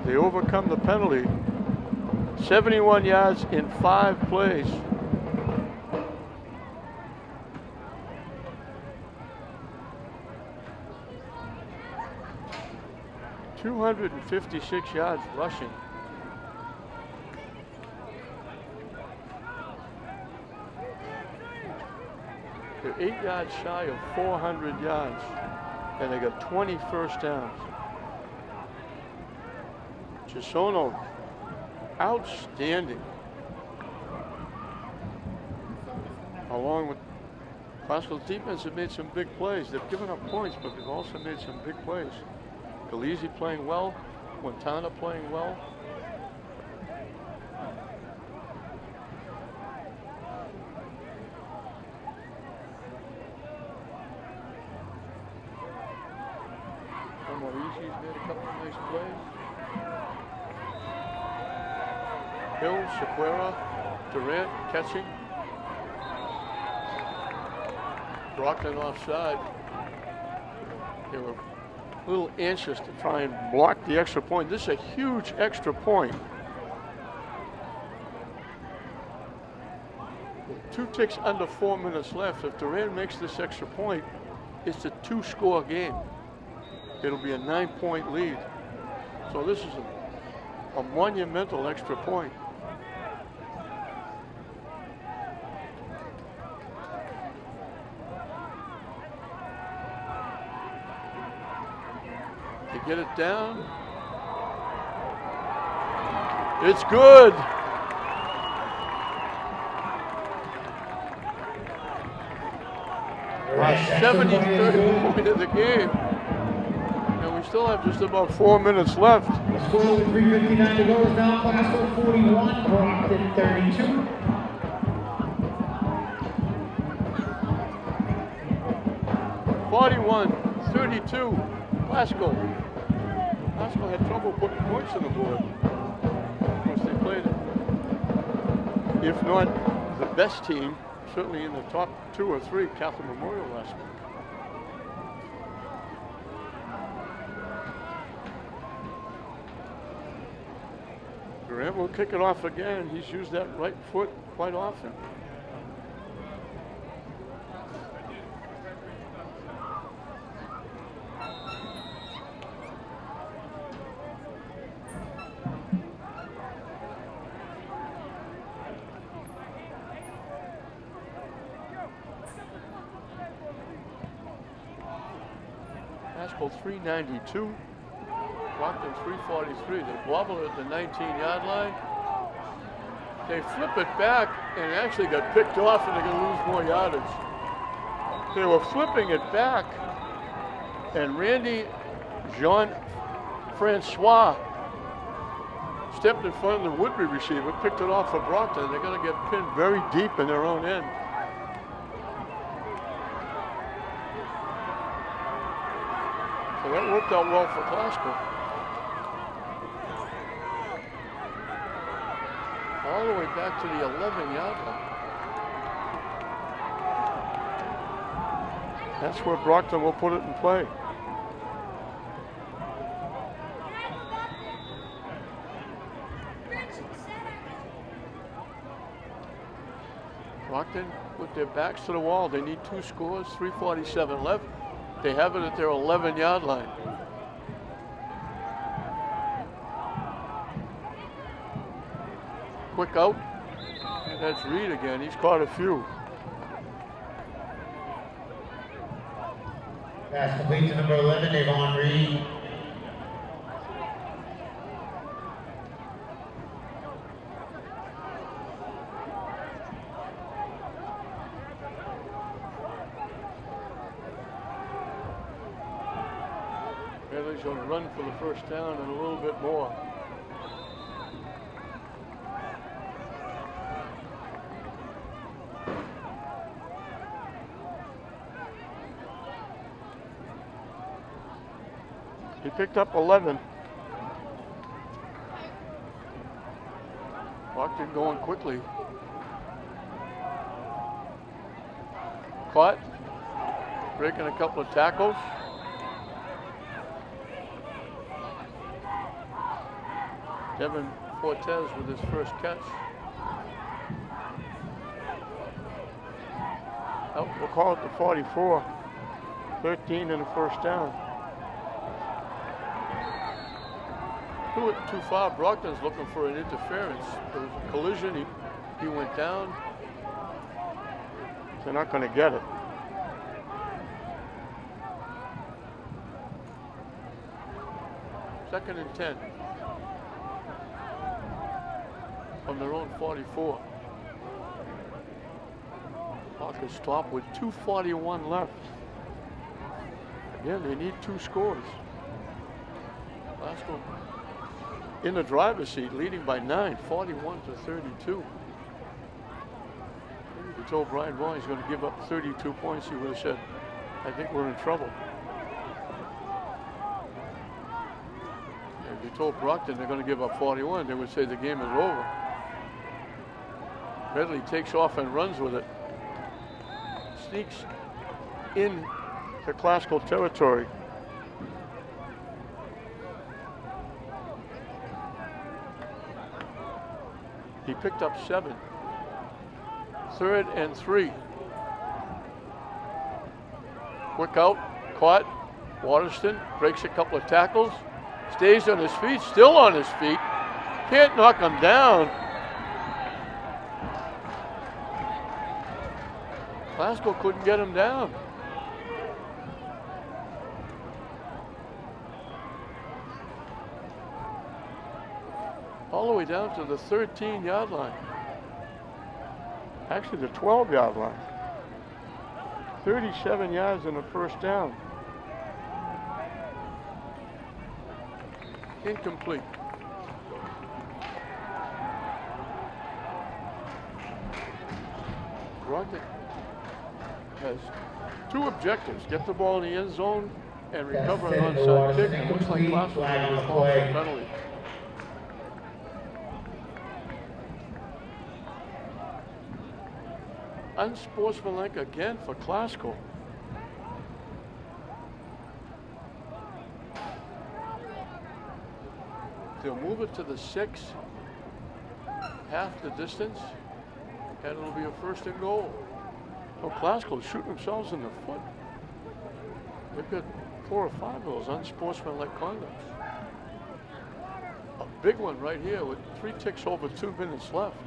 They overcome the penalty. 71 yards in 5 plays. $256 yards rushing. They're 8 yards shy of 400 yards, and they got 20 first downs. Shoshona, outstanding. Along with Glasgow's defense have made some big plays. They've given up points, but they've also made some big plays. Galizzi playing well, Montana playing well. Easy's made a couple of nice plays. Hill, Sequeira, Durant catching. Brockton offside. They were a little anxious to try and block the extra point. This is a huge extra point. 2 ticks under 4 minutes left. If Durant makes this extra point, it's a 2-score game. It'll be a 9-point lead. So this is a monumental extra point. To get it down. It's good. Our 73rd point of the game. And we still have just about 4 minutes left. The score with 3:59 to go is now Glasgow 41, Brockton 32. Glasgow had trouble putting points on the board. Of course, they played, if not the best team, certainly in the top 2 or 3, Catholic Memorial last week. Durant will kick it off again. He's used that right foot quite often. Glasgow 392. Brockton 343. They wobble at the 19-yard line. They flip it back and it actually got picked off, and they're going to lose more yardage. They were flipping it back, and Randy Jean-Francois stepped in front of the Woodbury receiver, picked it off for Brockton. They're going to get pinned very deep in their own end. So that worked out well for Glasgow. All the way back to the 11-yard line. That's where Brockton will put it in play. Brockton with their backs to the wall. They need 2 scores, 3:47 left. They have it at their 11-yard line. Quick out, and that's Reed again. He's caught a few. Pass complete to number 11, Devon Reed. Bailey's going to run for the first down and a little bit more. He picked up 11. Brockton going quickly. Caught. Breaking a couple of tackles. Devin Fortes with his first catch. Oh, we'll call it the 44. 13 and a first down. Threw it too far. Brockton's looking for an interference. There was a collision. He went down. They're not going to get it. Second and 10. From their own 44. Parker stop with 2:41 left. Again, they need 2 scores. Glasgow in the driver's seat, leading by 9, 41 to 32. If you told Brian Vaughan he's going to give up 32 points, he would have said, I think we're in trouble. If you told Brockton they're going to give up 41, they would say the game is over. Medley takes off and runs with it. Sneaks in to Glasgow territory. He picked up 7. 3rd and 3. Quick out, caught. Waterston breaks a couple of tackles. Stays on his feet, still on his feet. Can't knock him down. Glasgow couldn't get him down. All the way down to the 13-yard line. Actually, the 12-yard line. 37 yards in the first down. Incomplete. Brockton has 2 objectives: get the ball in the end zone and recover an onside kick. And it looks like Glasgow's going to call for a penalty. Unsportsmanlike again for Glasgow. They'll move it to the 6, half the distance, and it'll be a 1st and goal. So Glasgow shooting themselves in the foot. They've got 4 or 5 of those unsportsmanlike conducts. A big one right here with 3 ticks over 2 minutes left.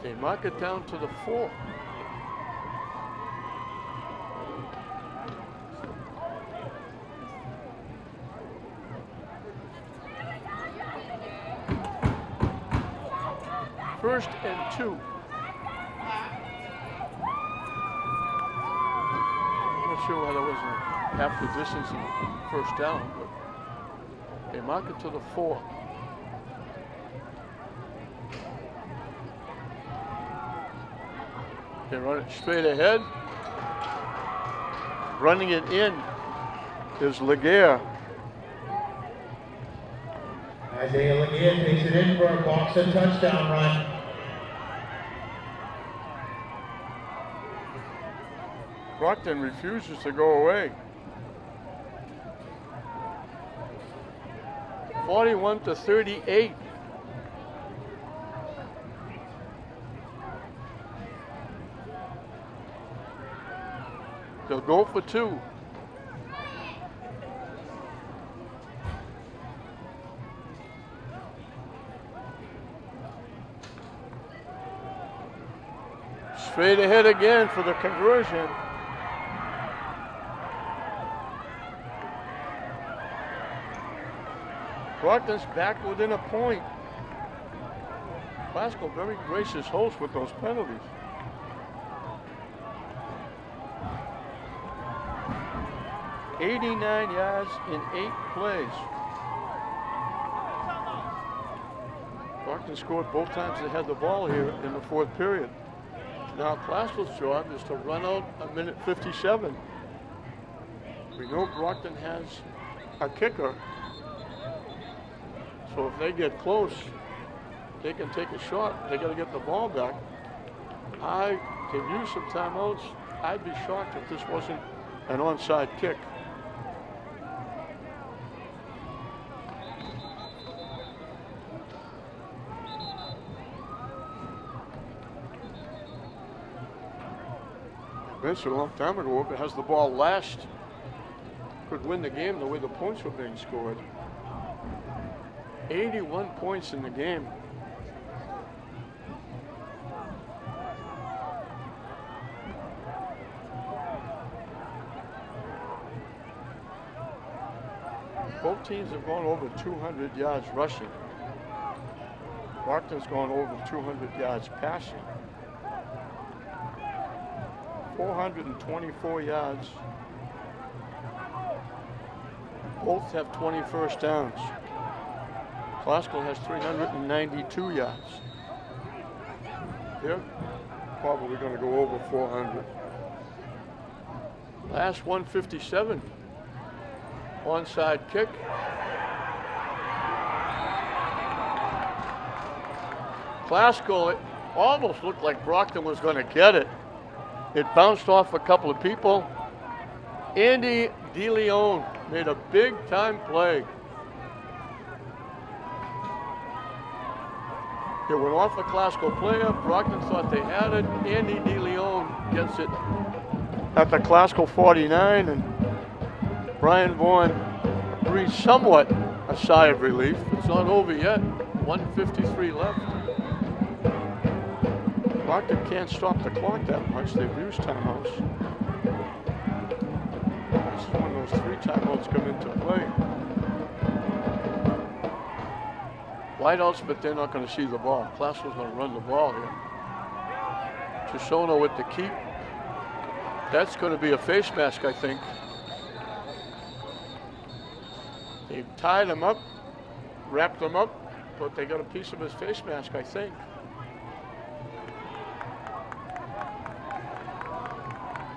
They mark it down to the 4. First and 2. I'm not sure why that wasn't half the distance in first down, but they mark it to the 4. They run it straight ahead. Running it in is Laguerre. Isaiah Laguerre takes it in for a Brockton touchdown run. Brockton refuses to go away. 41 to 38. They'll go for 2. Straight ahead again for the conversion. Brockton's back within a point. Classical very gracious host with those penalties. "89 yards in 8 plays. Brockton scored both times they had the ball here in the 4th period. Now Classical's job is to run out a minute 57. We know Brockton has a kicker, so if they get close, they can take a shot. They got to get the ball back. I could use some timeouts. I'd be shocked if this wasn't an onside kick. Vince, a long time ago, if it has the ball last, could win the game the way the points were being scored. 81 points in the game. Both teams have gone over 200 yards rushing. Brockton's gone over 200 yards passing. 424 yards. Both have 20 first downs. Classical has 392 yards. They're probably going to go over 400. Last 157. Onside kick. Classical, it almost looked like Brockton was going to get it. It bounced off a couple of people. Andy DeLeon made a big-time play. It went off a Classical player. Brockton thought they had it. Andy DeLeon gets it at the Classical 49, and Brian Vaughan breathes somewhat a sigh of relief. It's not over yet. 1:53 left. Brockton can't stop the clock that much. They've used timeouts. This is when those 3 timeouts come into play. Wideouts, but they're not going to see the ball. Classical's going to run the ball here. Chisono with the keep. That's going to be a face mask, I think. They've tied him up, wrapped him up, but they got a piece of his face mask, I think.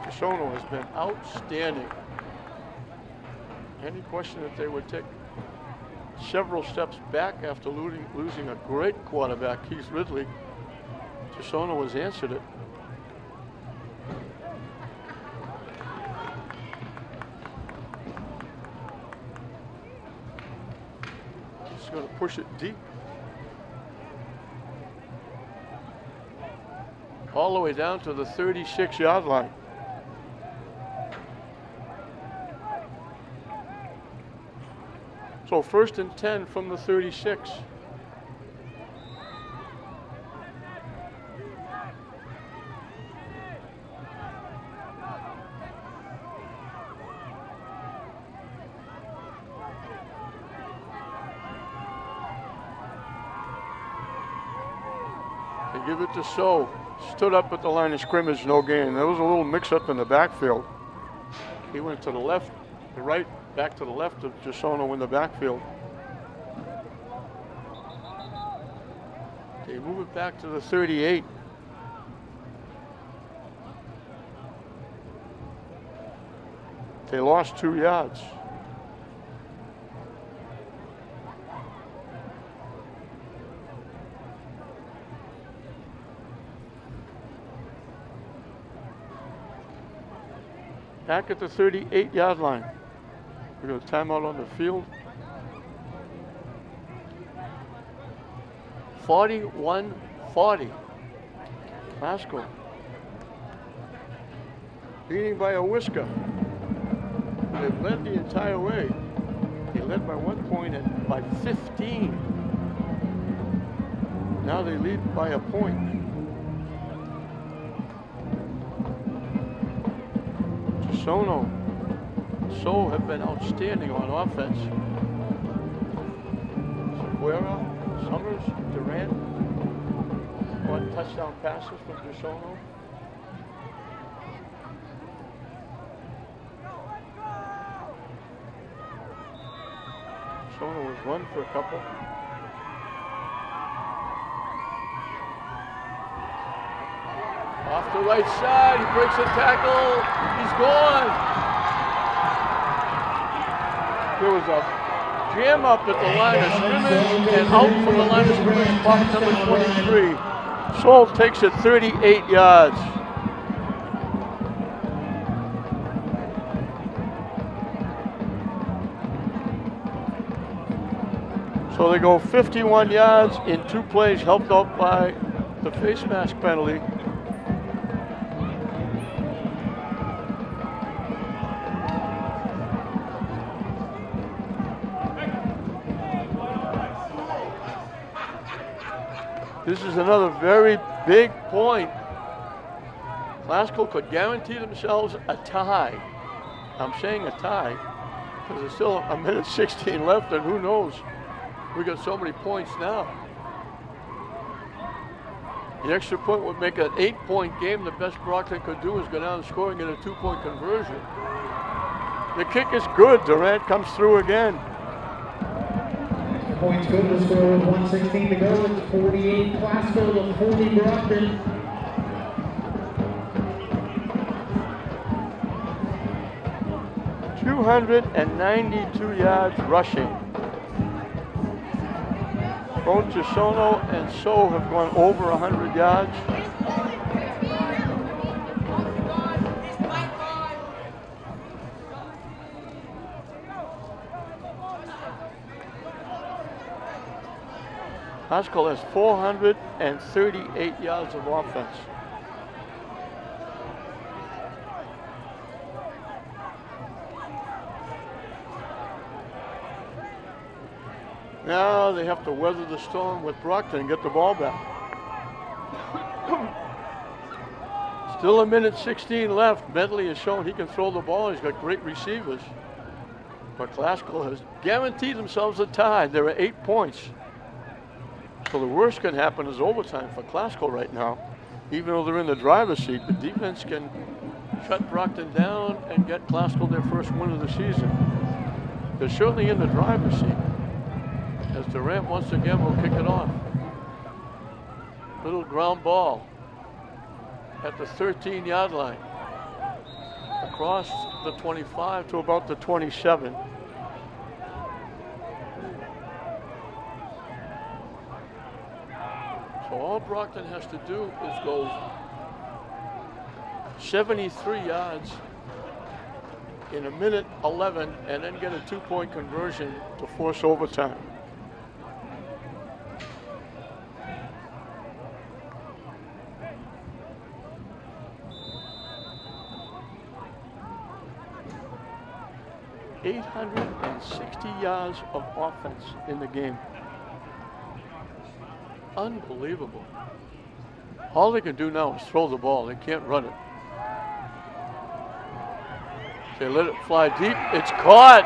Chisono has been outstanding. Any question that they would take several steps back after losing a great quarterback, Keith Ridley. Chisono has answered it. He's going to push it deep. All the way down to the 36-yard line. So 1st and 10 from the 36. They give it to So. Stood up at the line of scrimmage, no gain. There was a little mix-up in the backfield. He went to the left, the right, back to the left of Chisono in the backfield. They move it back to the 38. They lost 2 yards. Back at the 38-yard line. We got a timeout on the field. 41-40. Glasgow. Leading by a whisker. They've led the entire way. They led by 1 point and by 15. Now they lead by a point. Sono. So have been outstanding on offense. Seguera, Summers, Durant. One touchdown passes from DeSono. Sono was run for a couple. Off the right side, he breaks a tackle. He's gone. There was a jam up at the line of scrimmage and out from the line of scrimmage, box number 23. Soul takes it 38 yards. So they go 51 yards in 2 plays, helped out by the face mask penalty. This is another very big point. Classical could guarantee themselves a tie. I'm saying a tie because there's still a minute 16 left, and who knows? We got so many points now. The extra point would make an 8-point game. The best Brockton could do is go down and score and get a 2-point conversion. The kick is good. Durant comes through again. The point's good. The score with 1:16 to go. It's 48 Classical to 40 Brockton. .292 yards rushing. Both Gisono and So have gone over 100 yards. Haskell has 438 yards of offense. Now they have to weather the storm with Brockton and get the ball back. Still a minute 16 left. Medley has shown he can throw the ball. He's got great receivers. But Classical has guaranteed themselves a tie. There are 8 points. So the worst can happen is overtime for Classical right now. Even though they're in the driver's seat, the defense can shut Brockton down and get Classical their first win of the season. They're certainly in the driver's seat, as Durant once again will kick it off. Little ground ball at the 13-yard line. Across the 25 to about the 27. So all Brockton has to do is go 73 yards in a minute 11 and then get a 2-point conversion to force overtime. .860 yards of offense in the game. Unbelievable. All they can do now is throw the ball. They can't run it. They let it fly deep. It's caught.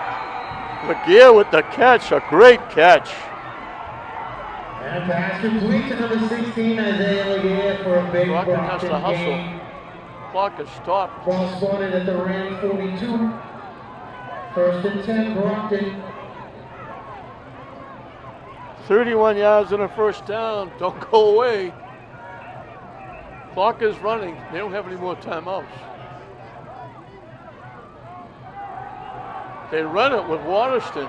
McGear with the catch. A great catch. And a pass complete to number 16, Isaiah Legear for a big Brockton has to Brockton hustle. gain. Clock is stopped. Ball spotted at the Ram 42. First and 10, Brockton. 31 yards and a first down. Don't go away. Clock is running. They don't have any more timeouts. They run it with Waterston.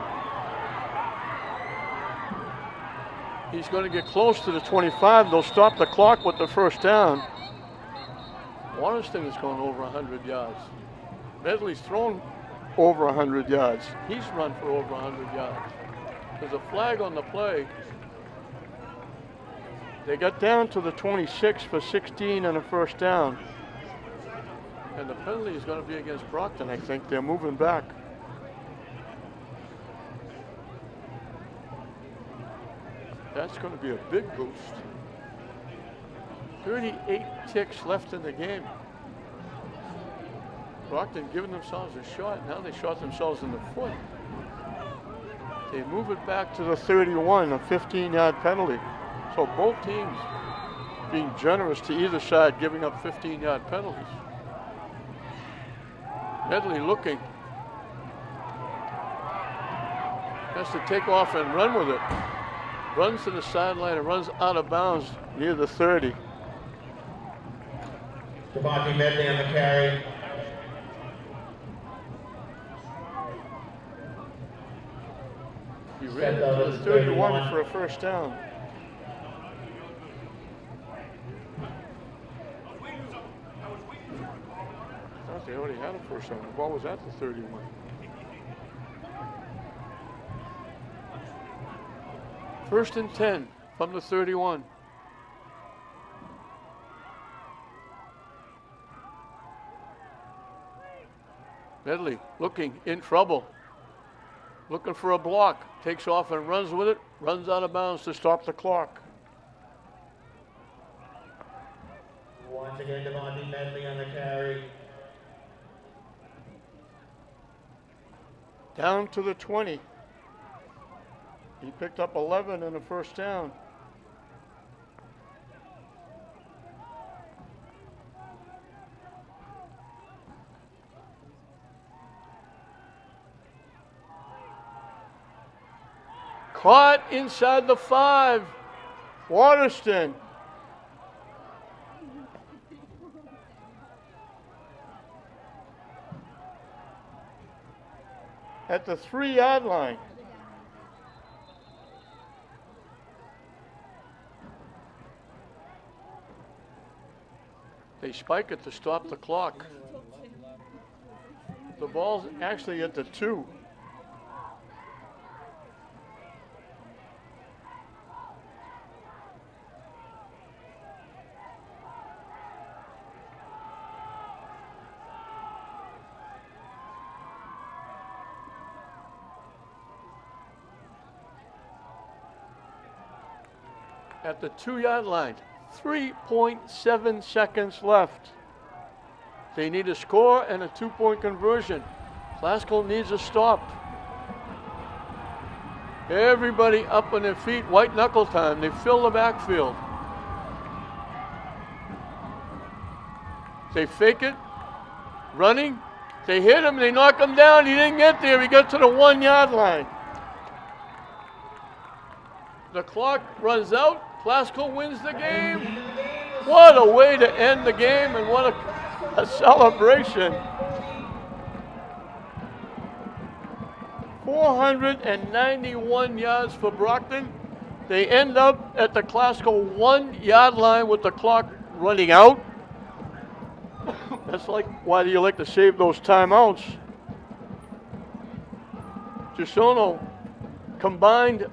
He's going to get close to the 25. They'll stop the clock with the first down. Waterston is going over 100 yards. Medley's thrown over 100 yards. He's run for over 100 yards. There's a flag on the play. They got down to the 26 for 16 and a first down. And the penalty is going to be against Brockton, I think. They're moving back. That's going to be a big boost. 38 ticks left in the game. Brockton giving themselves a shot. Now they shot themselves in the foot. They move it back to the 31, a 15-yard penalty. So both teams being generous to either side, giving up 15-yard penalties. Medley looking. Has to take off and run with it. Runs to the sideline and runs out of bounds near the 30. Devontae Medley on the carry. He ran it to the 31 for a first down. I thought they already had a first down. The ball was at the 31. First and 10 from the 31. Medley looking, in trouble. Looking for a block. Takes off and runs with it. Runs out of bounds to stop the clock. Once again, Devontae Medley on the carry. Down to the 20. He picked up 11 and a first down. Caught inside the 5. Waterston. At the 3-yard line. They spike it to stop the clock. The ball's actually at the 2. At the 2-yard line. 3.7 seconds left. They need a score and a 2-point conversion. Classical needs a stop. Everybody up on their feet, white knuckle time. They fill the backfield. They fake it, running. They hit him, they knock him down. He didn't get there, he got to the 1-yard line. The clock runs out. Classical wins the game. What a way to end the game, and what a celebration. 491 yards for Brockton. They end up at the Classical 1-yard line with the clock running out. That's like, why do you like to save those timeouts? Gisono combined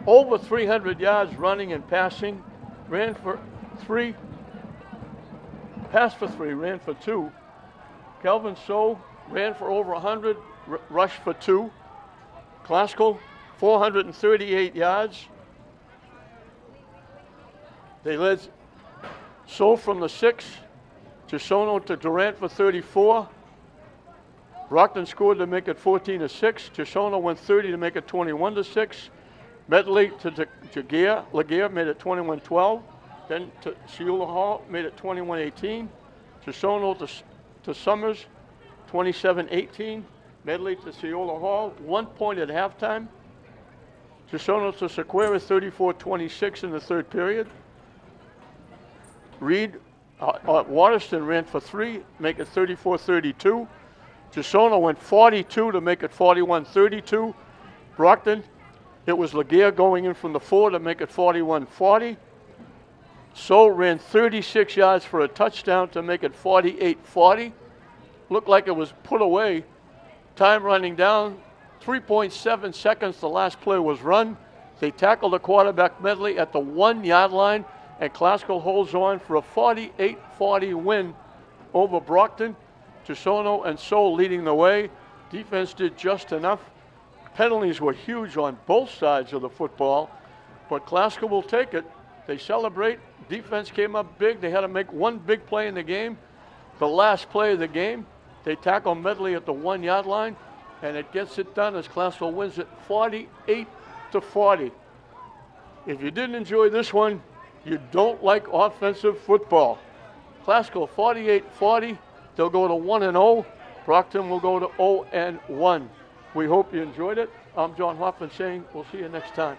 over 300 yards running and passing, ran for 3, passed for 3, ran for 2. Calvin So ran for over 100, rushed for 2. Classical, 438 yards. They led So from the 6, Gisono to Durant for 34. Brockton scored to make it 14-6. Gisono went 30 to make it 21-6. Medley to Laguerre made it 21-12. Then to Ciula Hall made it 21-18. Gisono to Summers, 27-18. Medley to Ciula Hall, 1 point at halftime. Gisono to Sequeira, 34-26 in the third period. Reed, Waterston ran for 3, make it 34-32. Gisono went 42 to make it 41-32. Brockton, it was Laguerre going in from the 4 to make it 41-40. So ran 36 yards for a touchdown to make it 48-40. Looked like it was put away. Time running down, 3.7 seconds, the last play was run. They tackled the quarterback Medley at the 1-yard line, and Classical holds on for a 48-40 win over Brockton. Gisono and So leading the way. Defense did just enough. Penalties were huge on both sides of the football, but Classical will take it. They celebrate. Defense came up big. They had to make one big play in the game. The last play of the game, They tackle Medley at the 1 yard line, and it gets it done as Classville wins it 48-40. If you didn't enjoy this one, you don't like offensive football. Classville 48-40. They'll go to 1-0. Brockton will go to 0-1. We hope you enjoyed it. I'm John Hoffman saying we'll see you next time.